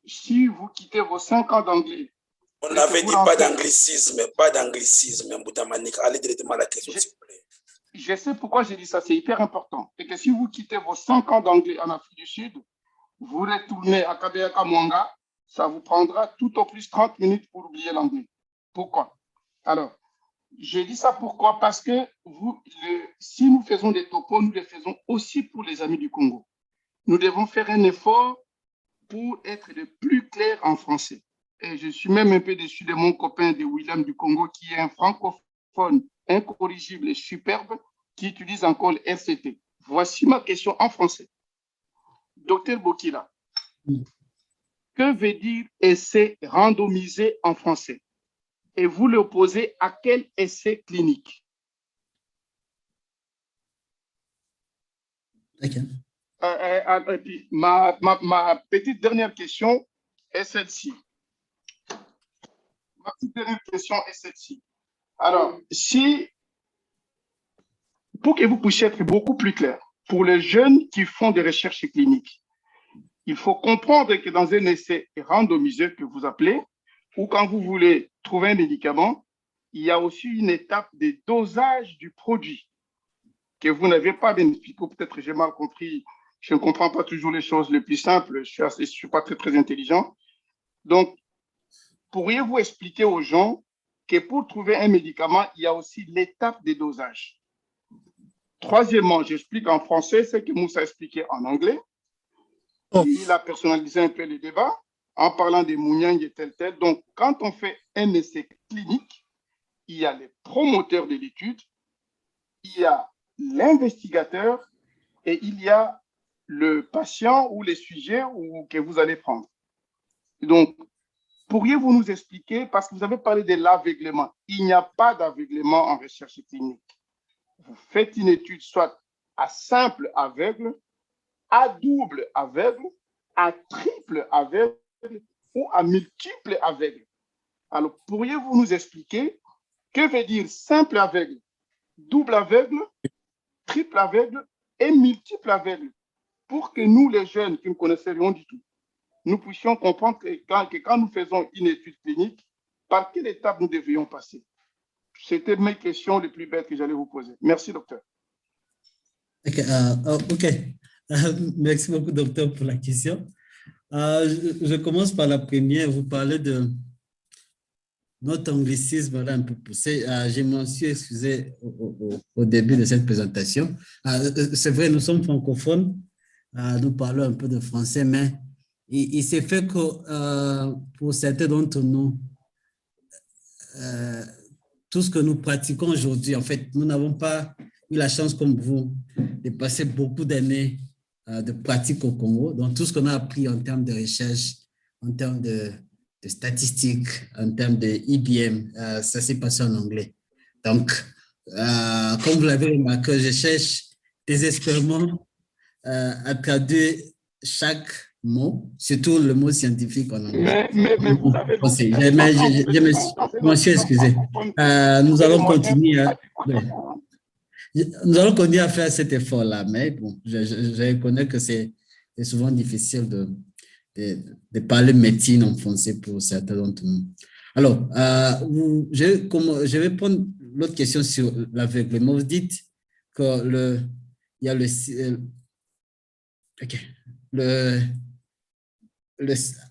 Si vous quittez vos 5 ans d'anglais. On n'avait dit pas d'anglicisme, Mbutamanika. Allez directement à la question, s'il vous plaît. Je sais pourquoi j'ai dit ça, c'est hyper important. Et que si vous quittez vos 5 ans d'anglais en Afrique du Sud, vous retournez à Kabeyaka Mwanga, ça vous prendra tout au plus 30 minutes pour oublier l'anglais. Pourquoi? Alors, j'ai dit ça pourquoi? Parce que si nous faisons des topos, nous les faisons aussi pour les amis du Congo. Nous devons faire un effort pour être le plus clair en français. Et je suis même un peu déçu de mon copain de William du Congo, qui est un francophone incorrigible et superbe, qui utilise encore le RCT. Voici ma question en français. Docteur Bokila, que veut dire essai randomisé en français? Et vous l'opposez à quel essai clinique? Okay. Et puis, ma petite dernière question est celle-ci. Ma petite dernière question est celle-ci. Alors, pour que vous puissiez être beaucoup plus clair, pour les jeunes qui font des recherches cliniques, il faut comprendre que dans un essai randomisé que vous appelez, ou quand vous voulez trouver un médicament, il y a aussi une étape de dosage du produit que vous n'avez pas bien expliqué. Peut-être que j'ai mal compris. Je ne comprends pas toujours les choses les plus simples. Je ne suis pas très, très intelligent. Donc, pourriez-vous expliquer aux gens que pour trouver un médicament, il y a aussi l'étape de dosage? Troisièmement, j'explique en français ce que Moussa a expliqué en anglais. Il a personnalisé un peu le débat en parlant des Mouniang et tel. Donc, quand on fait un essai clinique, il y a les promoteurs de l'étude, il y a l'investigateur et il y a le patient ou les sujets que vous allez prendre. Donc, pourriez-vous nous expliquer, parce que vous avez parlé de l'aveuglement, il n'y a pas d'aveuglement en recherche clinique. Vous faites une étude soit à simple aveugle, à double aveugle, à triple aveugle ou à multiple aveugle. Alors, pourriez-vous nous expliquer que veut dire simple aveugle, double aveugle, triple aveugle et multiple aveugle, pour que nous, les jeunes qui ne connaissent rien du tout, nous puissions comprendre que quand nous faisons une étude clinique, par quelle étape nous devrions passer? C'était mes questions les plus belles que j'allais vous poser. Merci, docteur. OK. Merci beaucoup, docteur, pour la question. Je commence par la première. Vous parlez de notre anglicisme là un peu poussé. Je m'en suis excusé au début de cette présentation. C'est vrai, nous sommes francophones. Nous parlons un peu de français, mais il s'est fait que pour certains d'entre nous, tout ce que nous pratiquons aujourd'hui, en fait, nous n'avons pas eu la chance comme vous de passer beaucoup d'années de pratique au Congo. Donc, tout ce qu'on a appris en termes de recherche, en termes de statistiques, en termes de IBM, ça s'est passé en anglais. Donc, comme vous l'avez remarqué, je cherche désespérément à traduire chaque mot, surtout le mot scientifique en anglais. Mais vous avez je me suis excusé. Nous allons continuer à faire cet effort-là, mais bon, je reconnais que c'est souvent difficile de parler médecine en français pour certains d'entre nous. Alors, je vais prendre l'autre question sur l'aveuglement. Vous dites que il y a le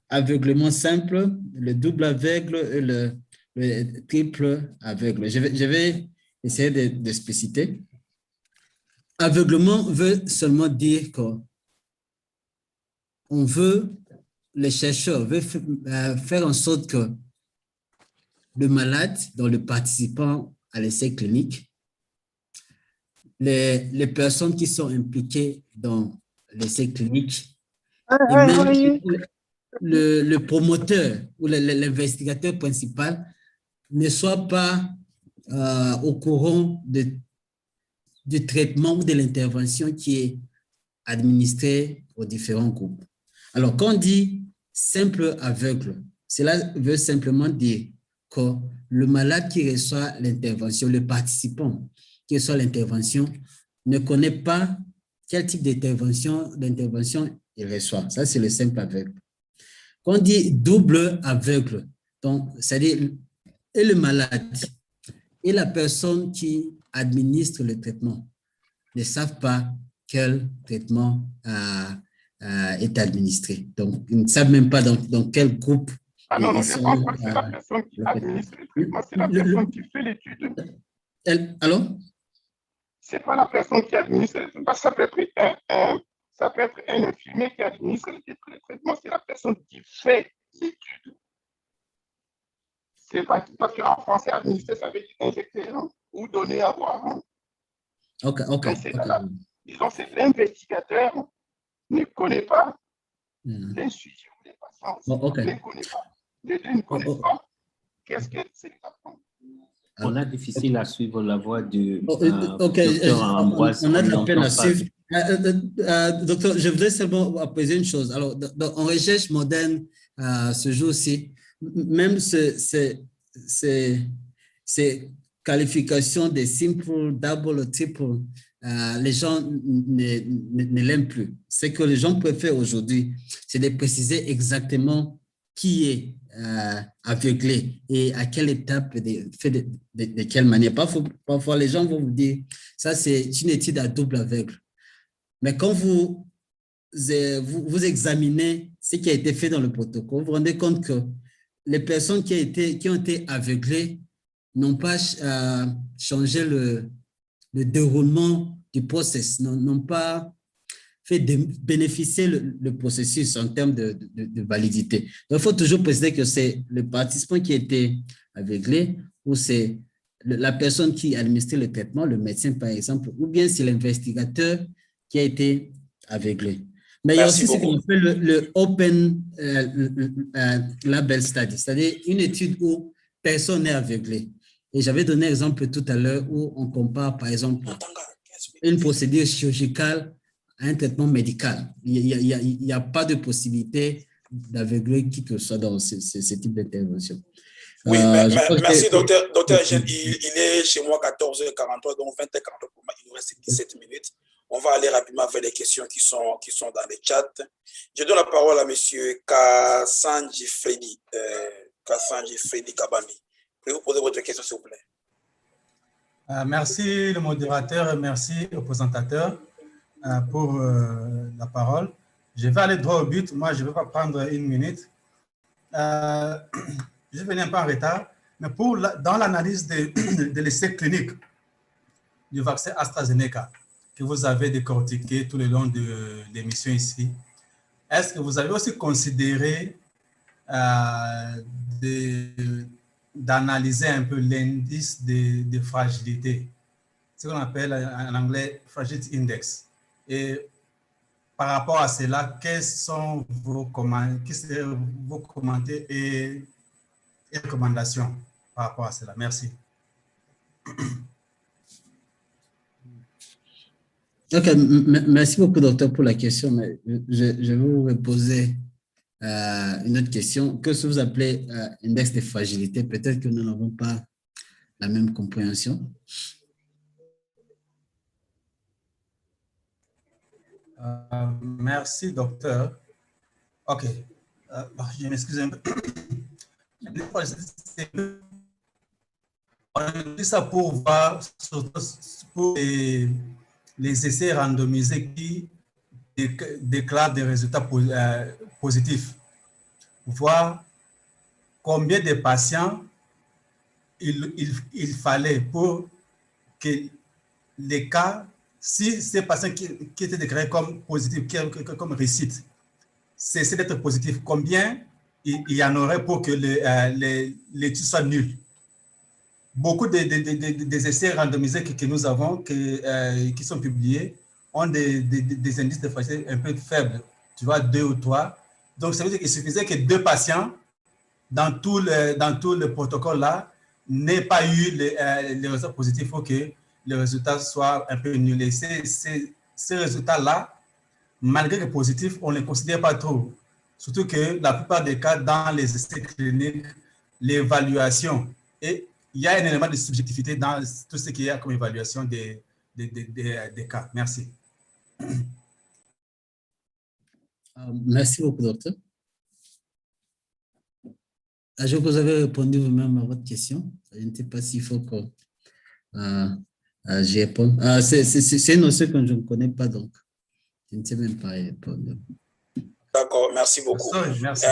aveuglement simple, le double aveugle et le triple aveugle. Je vais essayer de spécifier. Aveuglement veut seulement dire qu'on veut, les chercheurs veulent faire en sorte que le malade, dont le participant à l'essai clinique, les personnes qui sont impliquées dans l'essai clinique, et même le promoteur ou l'investigateur principal ne soit pas au courant du traitement ou de l'intervention qui est administrée aux différents groupes. Alors, quand on dit simple aveugle, cela veut simplement dire que le malade qui reçoit l'intervention, le participant qui reçoit l'intervention, ne connaît pas quel type d'intervention il reçoit. Ça, c'est le simple aveugle. Quand on dit double aveugle, donc, c'est-à-dire et le malade et la personne qui administre le traitement ne savent pas quel traitement est administré. Donc, ils ne savent même pas dans quel groupe. Ah non, non, c'est la personne qui administre le traitement, c'est la personne qui fait l'étude. Alors? C'est pas la personne qui administre le traitement. Ça peut être un infirmier qui administre le traitement, c'est la personne qui fait l'étude. C'est pas parce qu'en français, administrer, ça veut dire injecter ou donner à boire. OK. Disons, c'est l'investigateur ne connaît pas l'insuffisance des patients. Ne connaît pas. Les deux ne connaissent pas. Qu'est-ce que c'est l'apprendre? On a difficile à suivre la voix du docteur Ambroise. On a de la peine à suivre. Docteur, je voudrais seulement poser une chose. Alors, en recherche moderne, ce jour-ci, même ces qualifications de simple, double, triple, les gens ne l'aiment plus. Ce que les gens préfèrent aujourd'hui, c'est de préciser exactement qui est aveuglé et à quelle étape, de quelle manière. Parfois, les gens vont vous dire, ça c'est une étude à double aveugle. Mais quand vous examinez ce qui a été fait dans le protocole, vous vous rendez compte que les personnes qui ont été aveuglées n'ont pas changé le déroulement du process, n'ont pas fait bénéficier le processus en termes de validité. Donc, il faut toujours préciser que c'est le participant qui a été aveuglé ou c'est la personne qui administre le traitement, le médecin par exemple, ou bien c'est l'investigateur qui a été aveuglé. Mais il y a aussi ce qu'on appelle le Open Label Study, c'est-à-dire une étude où personne n'est aveuglé. Et j'avais donné un exemple tout à l'heure où on compare par exemple une procédure chirurgicale à un traitement médical. Il n'y a pas de possibilité d'aveugler qui que ce soit dans ce type d'intervention. Oui, merci, que... docteur Eugène. Il est chez moi 14h43, donc 20h43 pour moi. Il nous reste 17 minutes. On va aller rapidement vers les questions qui sont dans le chat. Je donne la parole à M. Kassanji Freddy Kabambi. Pouvez-vous poser votre question, s'il vous plaît? Merci le modérateur et merci au présentateur pour la parole. Je vais aller droit au but. Moi, je ne vais pas prendre une minute. Je venais un peu en retard, mais dans l'analyse de l'essai clinique du vaccin AstraZeneca que vous avez décortiqué tout le long de l'émission ici, est-ce que vous avez aussi considéré d'analyser un peu l'indice de fragilité, ce qu'on appelle en anglais Fragility Index? Et par rapport à cela, quels sont vos commentaires et recommandations par rapport à cela? Merci. Ok, merci beaucoup, docteur, pour la question. Mais je vais vous poser une autre question. Qu'est-ce que vous appelez index de fragilité? Peut-être que nous n'avons pas la même compréhension. Merci, docteur. OK. Je m'excuse un peu. On dit ça pour voir, pour les essais randomisés qui déclarent des résultats positifs. Voir combien de patients il fallait pour que les cas, si ces patients qui étaient déclarés comme positifs, comme réussite, cessaient d'être positifs, combien il y en aurait pour que l'étude soit nulle? Beaucoup des essais randomisés que nous avons, qui sont publiés, ont des indices de fragilité un peu faibles, tu vois, 2 ou 3. Donc, ça veut dire qu'il suffisait que 2 patients dans tout le protocole-là n'aient pas eu les résultats positifs pour que les résultats soient un peu nuls. Et ces résultats-là, malgré que positifs, on ne les considère pas trop. Surtout que la plupart des cas, dans les essais cliniques, l'évaluation, et il y a un élément de subjectivité dans tout ce qu'il y a comme évaluation des cas. Merci. Merci beaucoup, docteur. Je crois que vous avez répondu vous-même à votre question. Je ne sais pas s'il faut que j'y réponde. C'est une notion que je ne connais pas, donc je ne sais même pas y répondre. D'accord, merci beaucoup. Merci.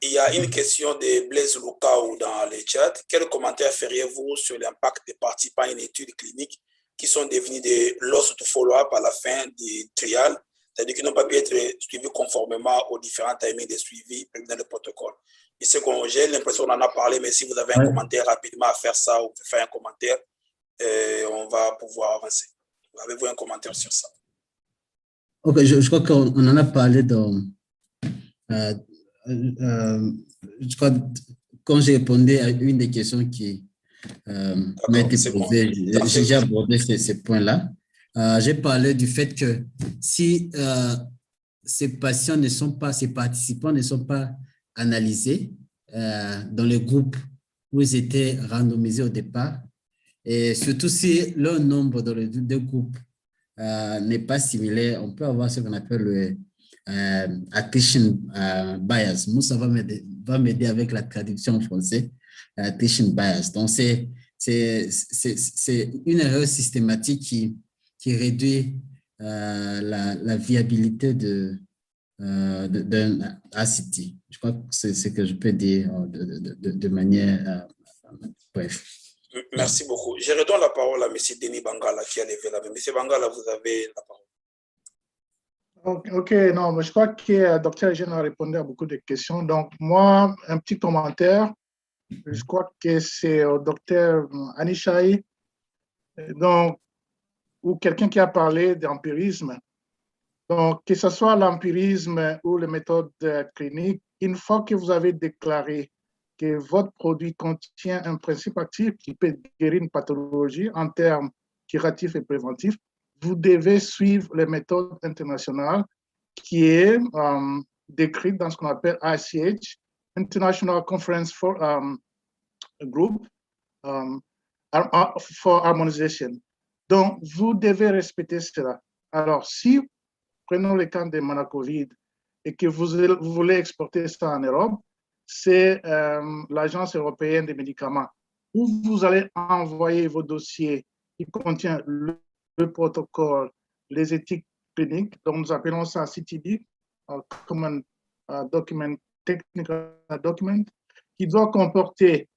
Il y a une question de Blaise Lukaou dans le chat. Quel commentaire feriez-vous sur l'impact des participants à une étude clinique qui sont devenus des lost to follow-up à la fin du trial, c'est-à-dire qu'ils n'ont pas pu être suivis conformément aux différents timings de suivi dans le protocole? Et c'est qu'on, j'ai l'impression qu'on en a parlé, mais si vous avez un commentaire rapidement à faire ça, ou faire un commentaire, on va pouvoir avancer. Avez-vous un commentaire sur ça? Ok, je crois qu'on en a parlé dans... je crois quand j'ai répondu à une des questions qui m'a été posée, j'ai abordé ces points-là. J'ai parlé du fait que si ces patients ne sont pas, ces participants ne sont pas analysés dans le groupe où ils étaient randomisés au départ, et surtout si leur nombre dans les deux groupes n'est pas similaire, on peut avoir ce qu'on appelle le attrition bias. Moussa va m'aider avec la traduction en français, attrition bias. Donc, c'est une erreur systématique qui réduit la viabilité d'un ACT. Je crois que c'est ce que je peux dire de manière bref. Merci beaucoup. Je redonne la parole à M. Denis Bangala qui a levé la main. M. Bangala, vous avez la parole. Ok, non, mais je crois que le docteur Eugène a répondu à beaucoup de questions. Donc, moi, un petit commentaire. Je crois que c'est au docteur Anishai, donc, ou quelqu'un qui a parlé d'empirisme. Donc, que ce soit l'empirisme ou les méthodes cliniques, une fois que vous avez déclaré que votre produit contient un principe actif qui peut guérir une pathologie en termes curatifs et préventifs, vous devez suivre les méthodes internationales qui est décrite dans ce qu'on appelle ICH, International Conference group for harmonization. Donc, vous devez respecter cela. Alors, si, prenons le cas de Manacovid, et que vous voulez exporter ça en Europe, c'est l'Agence européenne des médicaments, où vous allez envoyer vos dossiers qui contiennent le protocole, les éthiques cliniques, dont nous appelons ça CTD, Common Document, Technical Document, qui doit comporter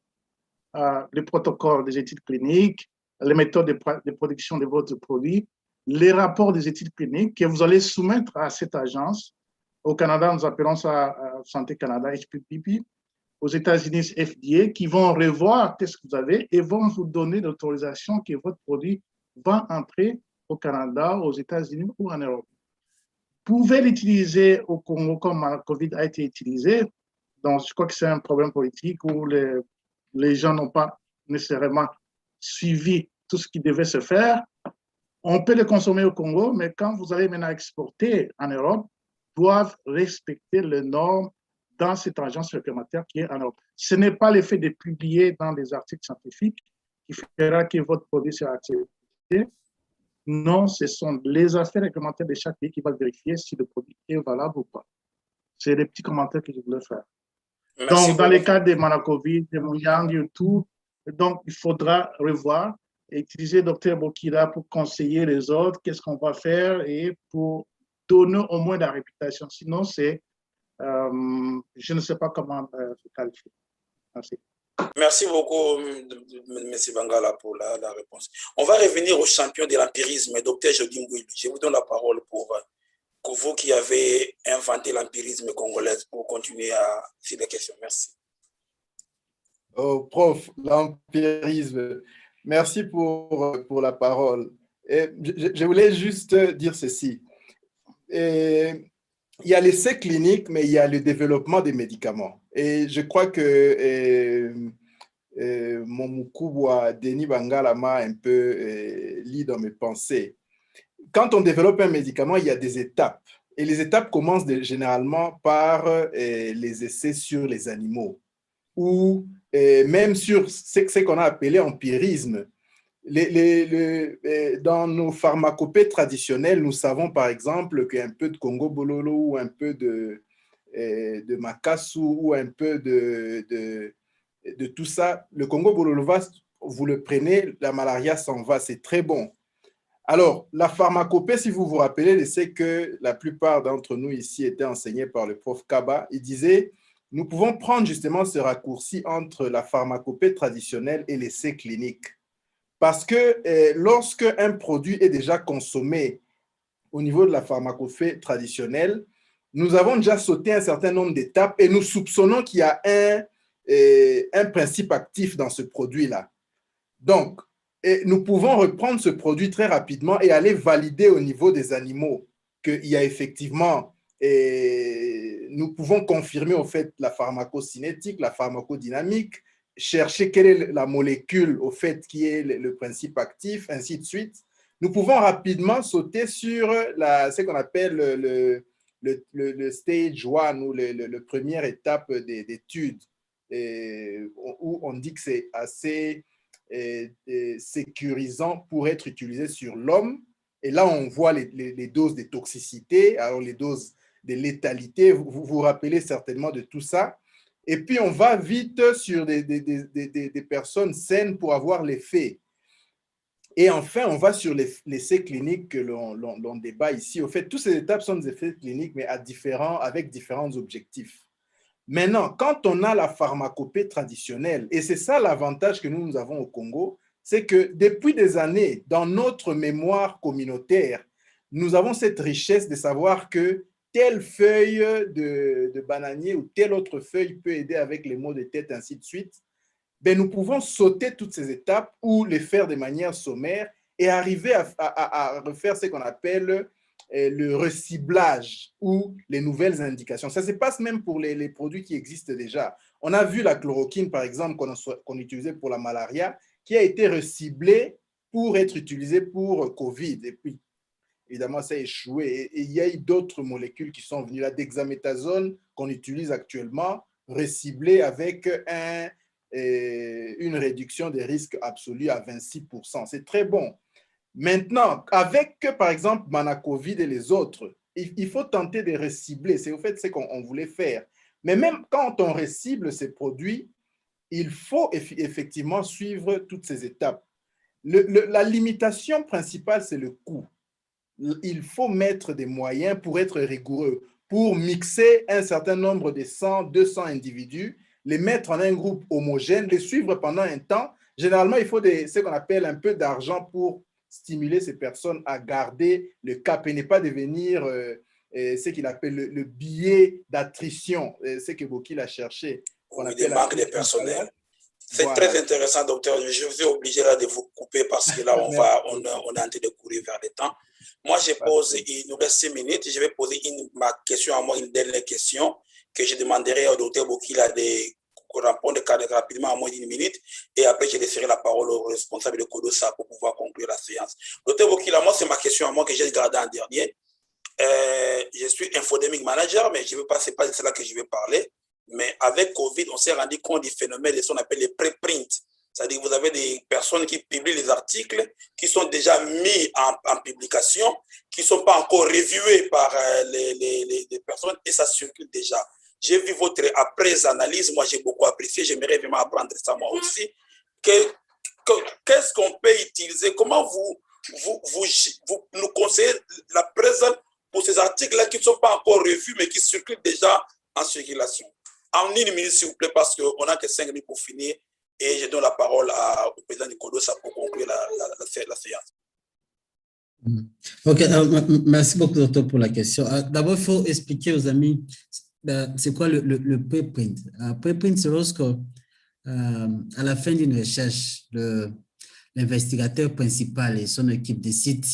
le protocole des études cliniques, les méthodes de production de votre produit, les rapports des études cliniques que vous allez soumettre à cette agence. Au Canada, nous appelons ça Santé Canada, HPPP. Aux États-Unis, FDA, qui vont revoir ce que vous avez et vont vous donner l'autorisation que votre produit va entrer au Canada, aux États-Unis ou en Europe. Vous pouvez l'utiliser au Congo comme la COVID a été utilisé. Donc, je crois que c'est un problème politique où les gens n'ont pas nécessairement suivi tout ce qui devait se faire. On peut le consommer au Congo, mais quand vous allez maintenant exporter en Europe, doivent respecter les normes dans cette agence réglementaire qui est en Europe. Ce n'est pas le fait de publier dans des articles scientifiques qui fera que votre produit sera accepté. Non, ce sont les affaires réglementaires de chaque pays qui vont vérifier si le produit est valable ou pas. C'est les petits commentaires que je voulais faire. Merci donc, dans les cas de Manacovid, de Mouyang et tout, donc il faudra revoir et utiliser Dr Bokila pour conseiller les autres, qu'est-ce qu'on va faire et pour donner au moins la réputation. Sinon, c'est, je ne sais pas comment se qualifier. Merci. Merci beaucoup, M. Bangala, pour la réponse. On va revenir au champion de l'empirisme, Dr Jody Mbouili. Je vous donne la parole pour vous qui avez inventé l'empirisme congolais pour continuer sur les questions. Merci. Oh, prof, l'empirisme. Merci pour la parole. Et je voulais juste dire ceci. Et il y a l'essai clinique, mais il y a le développement des médicaments. Et je crois que mon Moukouboua, Denis Bangala m'a un peu lit dans mes pensées. Quand on développe un médicament, il y a des étapes. Et les étapes commencent généralement par les essais sur les animaux ou même sur ce qu'on a appelé empirisme. Dans nos pharmacopées traditionnelles, nous savons par exemple qu'un peu de Congo Bololo ou un peu de Makasu ou un peu de tout ça, le Congo Bololo, vous le prenez, la malaria s'en va, c'est très bon. Alors, la pharmacopée, si vous vous rappelez, c'est que la plupart d'entre nous ici étaient enseignés par le prof Kaba. Il disait, nous pouvons prendre justement ce raccourci entre la pharmacopée traditionnelle et l'essai clinique. Parce que lorsque un produit est déjà consommé au niveau de la pharmacopée traditionnelle, nous avons déjà sauté un certain nombre d'étapes et nous soupçonnons qu'il y a un principe actif dans ce produit-là. Donc, nous pouvons reprendre ce produit très rapidement et aller valider au niveau des animaux qu'il y a effectivement, nous pouvons confirmer au fait la pharmacocinétique, la pharmacodynamique, chercher quelle est la molécule au fait qui est le principe actif, ainsi de suite. Nous pouvons rapidement sauter sur ce qu'on appelle le stage 1 ou la première étape d'étude où on dit que c'est assez sécurisant pour être utilisé sur l'homme. Et là, on voit les doses de toxicité, alors les doses de létalité. Vous vous rappelez certainement de tout ça. Et puis, on va vite sur des personnes saines pour avoir l'effet. Et enfin, on va sur l'essai clinique que l'on débat ici. Au fait, toutes ces étapes sont des essais cliniques, mais avec différents objectifs. Maintenant, quand on a la pharmacopée traditionnelle, et c'est ça l'avantage que nous avons au Congo, c'est que depuis des années, dans notre mémoire communautaire, nous avons cette richesse de savoir que telle feuille de bananier ou telle autre feuille peut aider avec les maux de tête, ainsi de suite. Ben, nous pouvons sauter toutes ces étapes ou les faire de manière sommaire et arriver à refaire ce qu'on appelle le reciblage ou les nouvelles indications. Ça se passe même pour les produits qui existent déjà. On a vu la chloroquine, par exemple, qu'on utilisait pour la malaria, qui a été reciblée pour être utilisée pour COVID. Et puis, évidemment, ça a échoué. Et il y a eu d'autres molécules qui sont venues. La dexaméthasone qu'on utilise actuellement, reciblée avec une réduction des risques absolus à 26%. C'est très bon. Maintenant, avec, par exemple, Manacovid et les autres, il faut tenter de recibler. C'est au fait ce qu'on voulait faire. Mais même quand on recible ces produits, il faut effectivement suivre toutes ces étapes. La limitation principale, c'est le coût. Il faut mettre des moyens pour être rigoureux, pour mixer un certain nombre de 100, 200 individus, les mettre en un groupe homogène, les suivre pendant un temps. Généralement, il faut ce qu'on appelle un peu d'argent pour stimuler ces personnes à garder le cap et ne pas devenir ce qu'il appelle le billet d'attrition, ce que Bokil a cherché. Oui, des manques de personnel. C'est voilà. Très intéressant, docteur. Je suis obligé là, de vous couper parce que là, on est en train de courir vers le temps. Moi, il nous reste 6 minutes. Je vais poser ma question à moi, une dernière question que je demanderai au docteur Bokila de répondre rapidement à moins d'1 minute. Et après, je laisserai la parole au responsable de Codosa pour pouvoir conclure la séance. Docteur Bokila, moi, c'est ma question à moi que j'ai gardée en dernier. Je suis infodemic manager, mais ce n'est pas de cela que je vais parler. Mais avec Covid, on s'est rendu compte du phénomène de ce qu'on appelle les pré-prints. C'est-à-dire que vous avez des personnes qui publient les articles qui sont déjà mis en publication, qui ne sont pas encore reviewés par les personnes et ça circule déjà. J'ai vu votre après-analyse, moi j'ai beaucoup apprécié, j'aimerais vraiment apprendre ça moi aussi. Qu'est-ce qu'on peut utiliser? Comment vous nous conseillez la présence pour ces articles-là qui ne sont pas encore revus mais qui circulent déjà en circulation? En 1 minute, s'il vous plaît, parce qu'on n'a que 5 minutes pour finir. Et je donne la parole au président Nicolas pour conclure la séance. Ok, merci beaucoup, docteur, pour la question. D'abord, il faut expliquer aux amis c'est quoi le preprint. Preprint, c'est lorsque, à la fin d'une recherche, l'investigateur principal et son équipe décident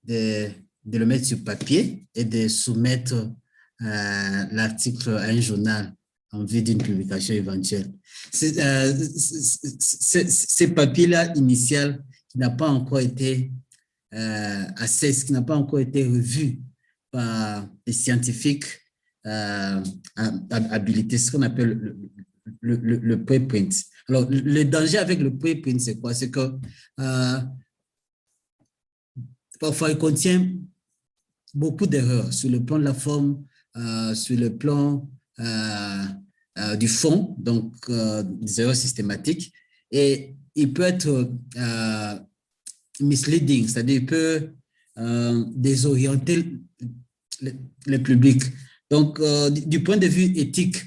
de le mettre sur papier et de soumettre l'article à un journal en vue d'une publication éventuelle. Ces papiers-là initial qui n'a pas encore été qui n'a pas encore été revu par les scientifiques habilités, ce qu'on appelle le preprint. Alors, le danger avec le preprint, c'est quoi? C'est que parfois, il contient beaucoup d'erreurs sur le plan de la forme, sur le plan du fond, donc des erreurs systématiques, et il peut être misleading, c'est-à-dire il peut désorienter le public. Donc, du point de vue éthique,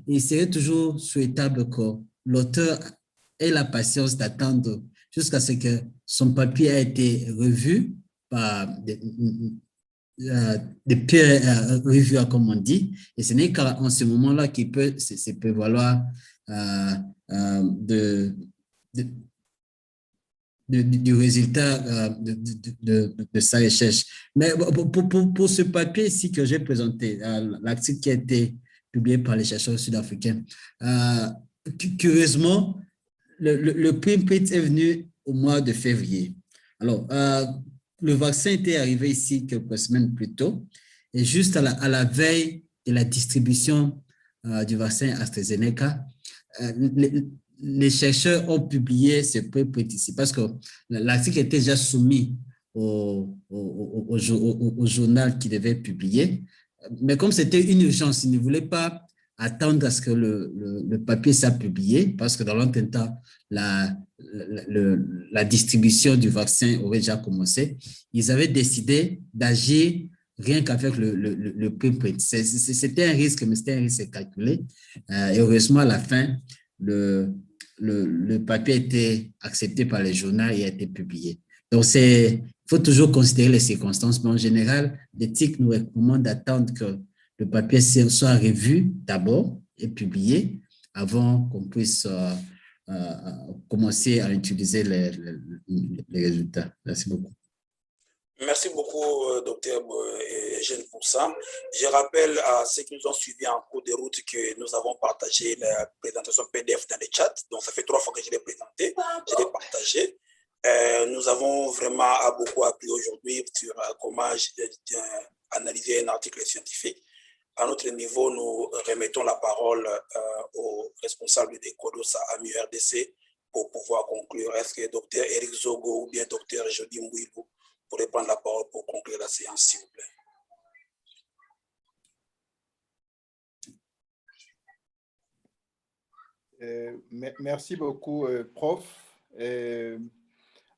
il serait toujours souhaitable que l'auteur ait la patience d'attendre jusqu'à ce que son papier ait été revu par des peer reviewers, comme on dit, et ce n'est qu'en ce moment-là qu'il peut se prévaloir du résultat de sa recherche. Mais pour ce papier ici que j'ai présenté, l'article qui a été publié par les chercheurs sud-africains, curieusement, le preprint est venu au mois de février. Alors, le vaccin était arrivé ici quelques semaines plus tôt, et juste à la veille de la distribution du vaccin AstraZeneca, les chercheurs ont publié ce preprint ici parce que l'article était déjà soumis au journal qui devait publier. Mais comme c'était une urgence, ils ne voulaient pas attendre à ce que le papier soit publié parce que dans l'ancien temps, la distribution du vaccin aurait déjà commencé. Ils avaient décidé d'agir rien qu'avec le preprint. C'était un risque, mais c'était un risque calculé. Et heureusement, à la fin, le papier a été accepté par les journaux et a été publié. Donc, il faut toujours considérer les circonstances, mais en général, l'éthique nous recommande d'attendre que le papier soit revu d'abord et publié avant qu'on puisse commencer à utiliser les résultats. Merci beaucoup. Merci beaucoup, docteur Eugène, pour ça. Je rappelle à ceux qui nous ont suivis en cours de route que nous avons partagé la présentation PDF dans le chat. Donc, ça fait 3 fois que je l'ai présenté, je l'ai partagé. Nous avons vraiment beaucoup appris aujourd'hui sur comment analyser un article scientifique. À notre niveau, nous remettons la parole au responsable des CODOSA AMU RDC pour pouvoir conclure. Est-ce que Dr Eric Zogo ou bien Dr Jody Mouilou pourrait prendre la parole pour conclure la séance, s'il vous plaît? Merci beaucoup, prof.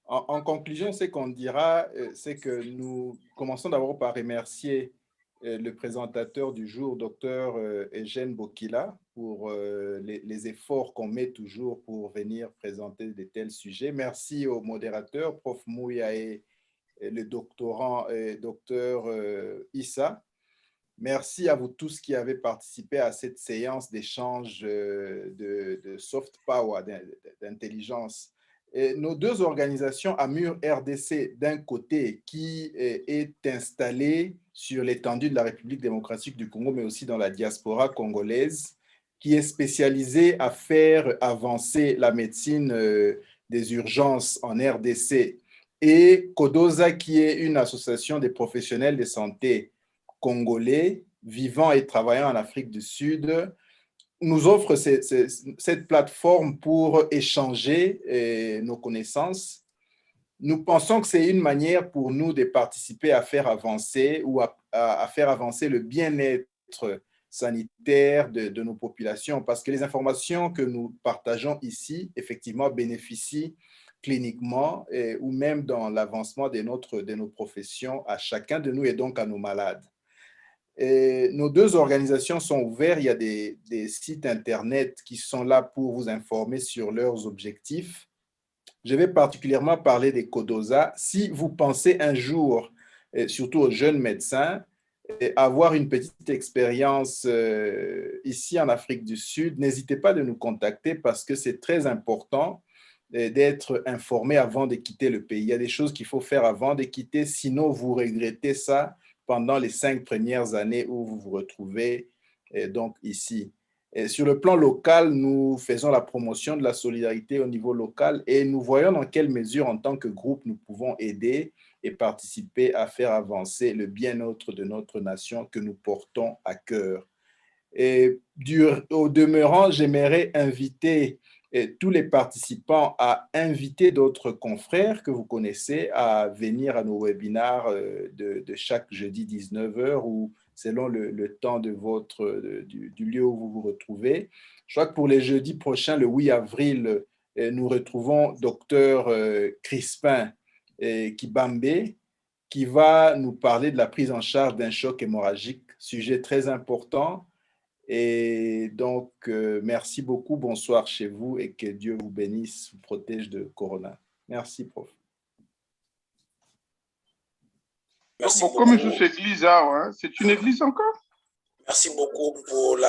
En conclusion, ce qu'on dira, c'est que nous commençons d'abord par remercier le présentateur du jour, Dr Eugène Bokila, pour les efforts qu'on met toujours pour venir présenter de tels sujets. Merci au modérateur, prof Mouya, et le doctorant, Dr Issa. Merci à vous tous qui avez participé à cette séance d'échange de soft power, d'intelligence. Nos deux organisations, AMUR RDC d'un côté, qui est installée sur l'étendue de la République démocratique du Congo, mais aussi dans la diaspora congolaise, qui est spécialisée à faire avancer la médecine des urgences en RDC, et CODOSA, qui est une association des professionnels de santé congolais vivant et travaillant en Afrique du Sud, nous offre cette plateforme pour échanger nos connaissances. Nous pensons que c'est une manière pour nous de participer à faire avancer ou à faire avancer le bien-être sanitaire de nos populations, parce que les informations que nous partageons ici, effectivement, bénéficient cliniquement ou même dans l'avancement de nos professions à chacun de nous et donc à nos malades. Nos deux organisations sont ouvertes. Il y a des sites Internet qui sont là pour vous informer sur leurs objectifs. Je vais particulièrement parler des CODOSA. Si vous pensez un jour, surtout aux jeunes médecins, avoir une petite expérience ici en Afrique du Sud, n'hésitez pas de nous contacter parce que c'est très important d'être informé avant de quitter le pays. Il y a des choses qu'il faut faire avant de quitter, sinon vous regrettez ça pendant les 5 premières années où vous vous retrouvez donc ici. Et sur le plan local, nous faisons la promotion de la solidarité au niveau local et nous voyons dans quelle mesure, en tant que groupe, nous pouvons aider et participer à faire avancer le bien-être de notre nation que nous portons à cœur. Et au demeurant, j'aimerais inviter tous les participants à inviter d'autres confrères que vous connaissez à venir à nos webinaires de chaque jeudi 19h ou selon le temps de du lieu où vous vous retrouvez. Je crois que pour les jeudis prochains, le 8 avril, nous retrouvons Dr Crispin Kibambe, qui va nous parler de la prise en charge d'un choc hémorragique, sujet très important. Et donc, merci beaucoup, bonsoir chez vous et que Dieu vous bénisse, vous protège de Corona. Merci, prof. Merci beaucoup. Comme sous église, c'est une église encore? Merci beaucoup pour la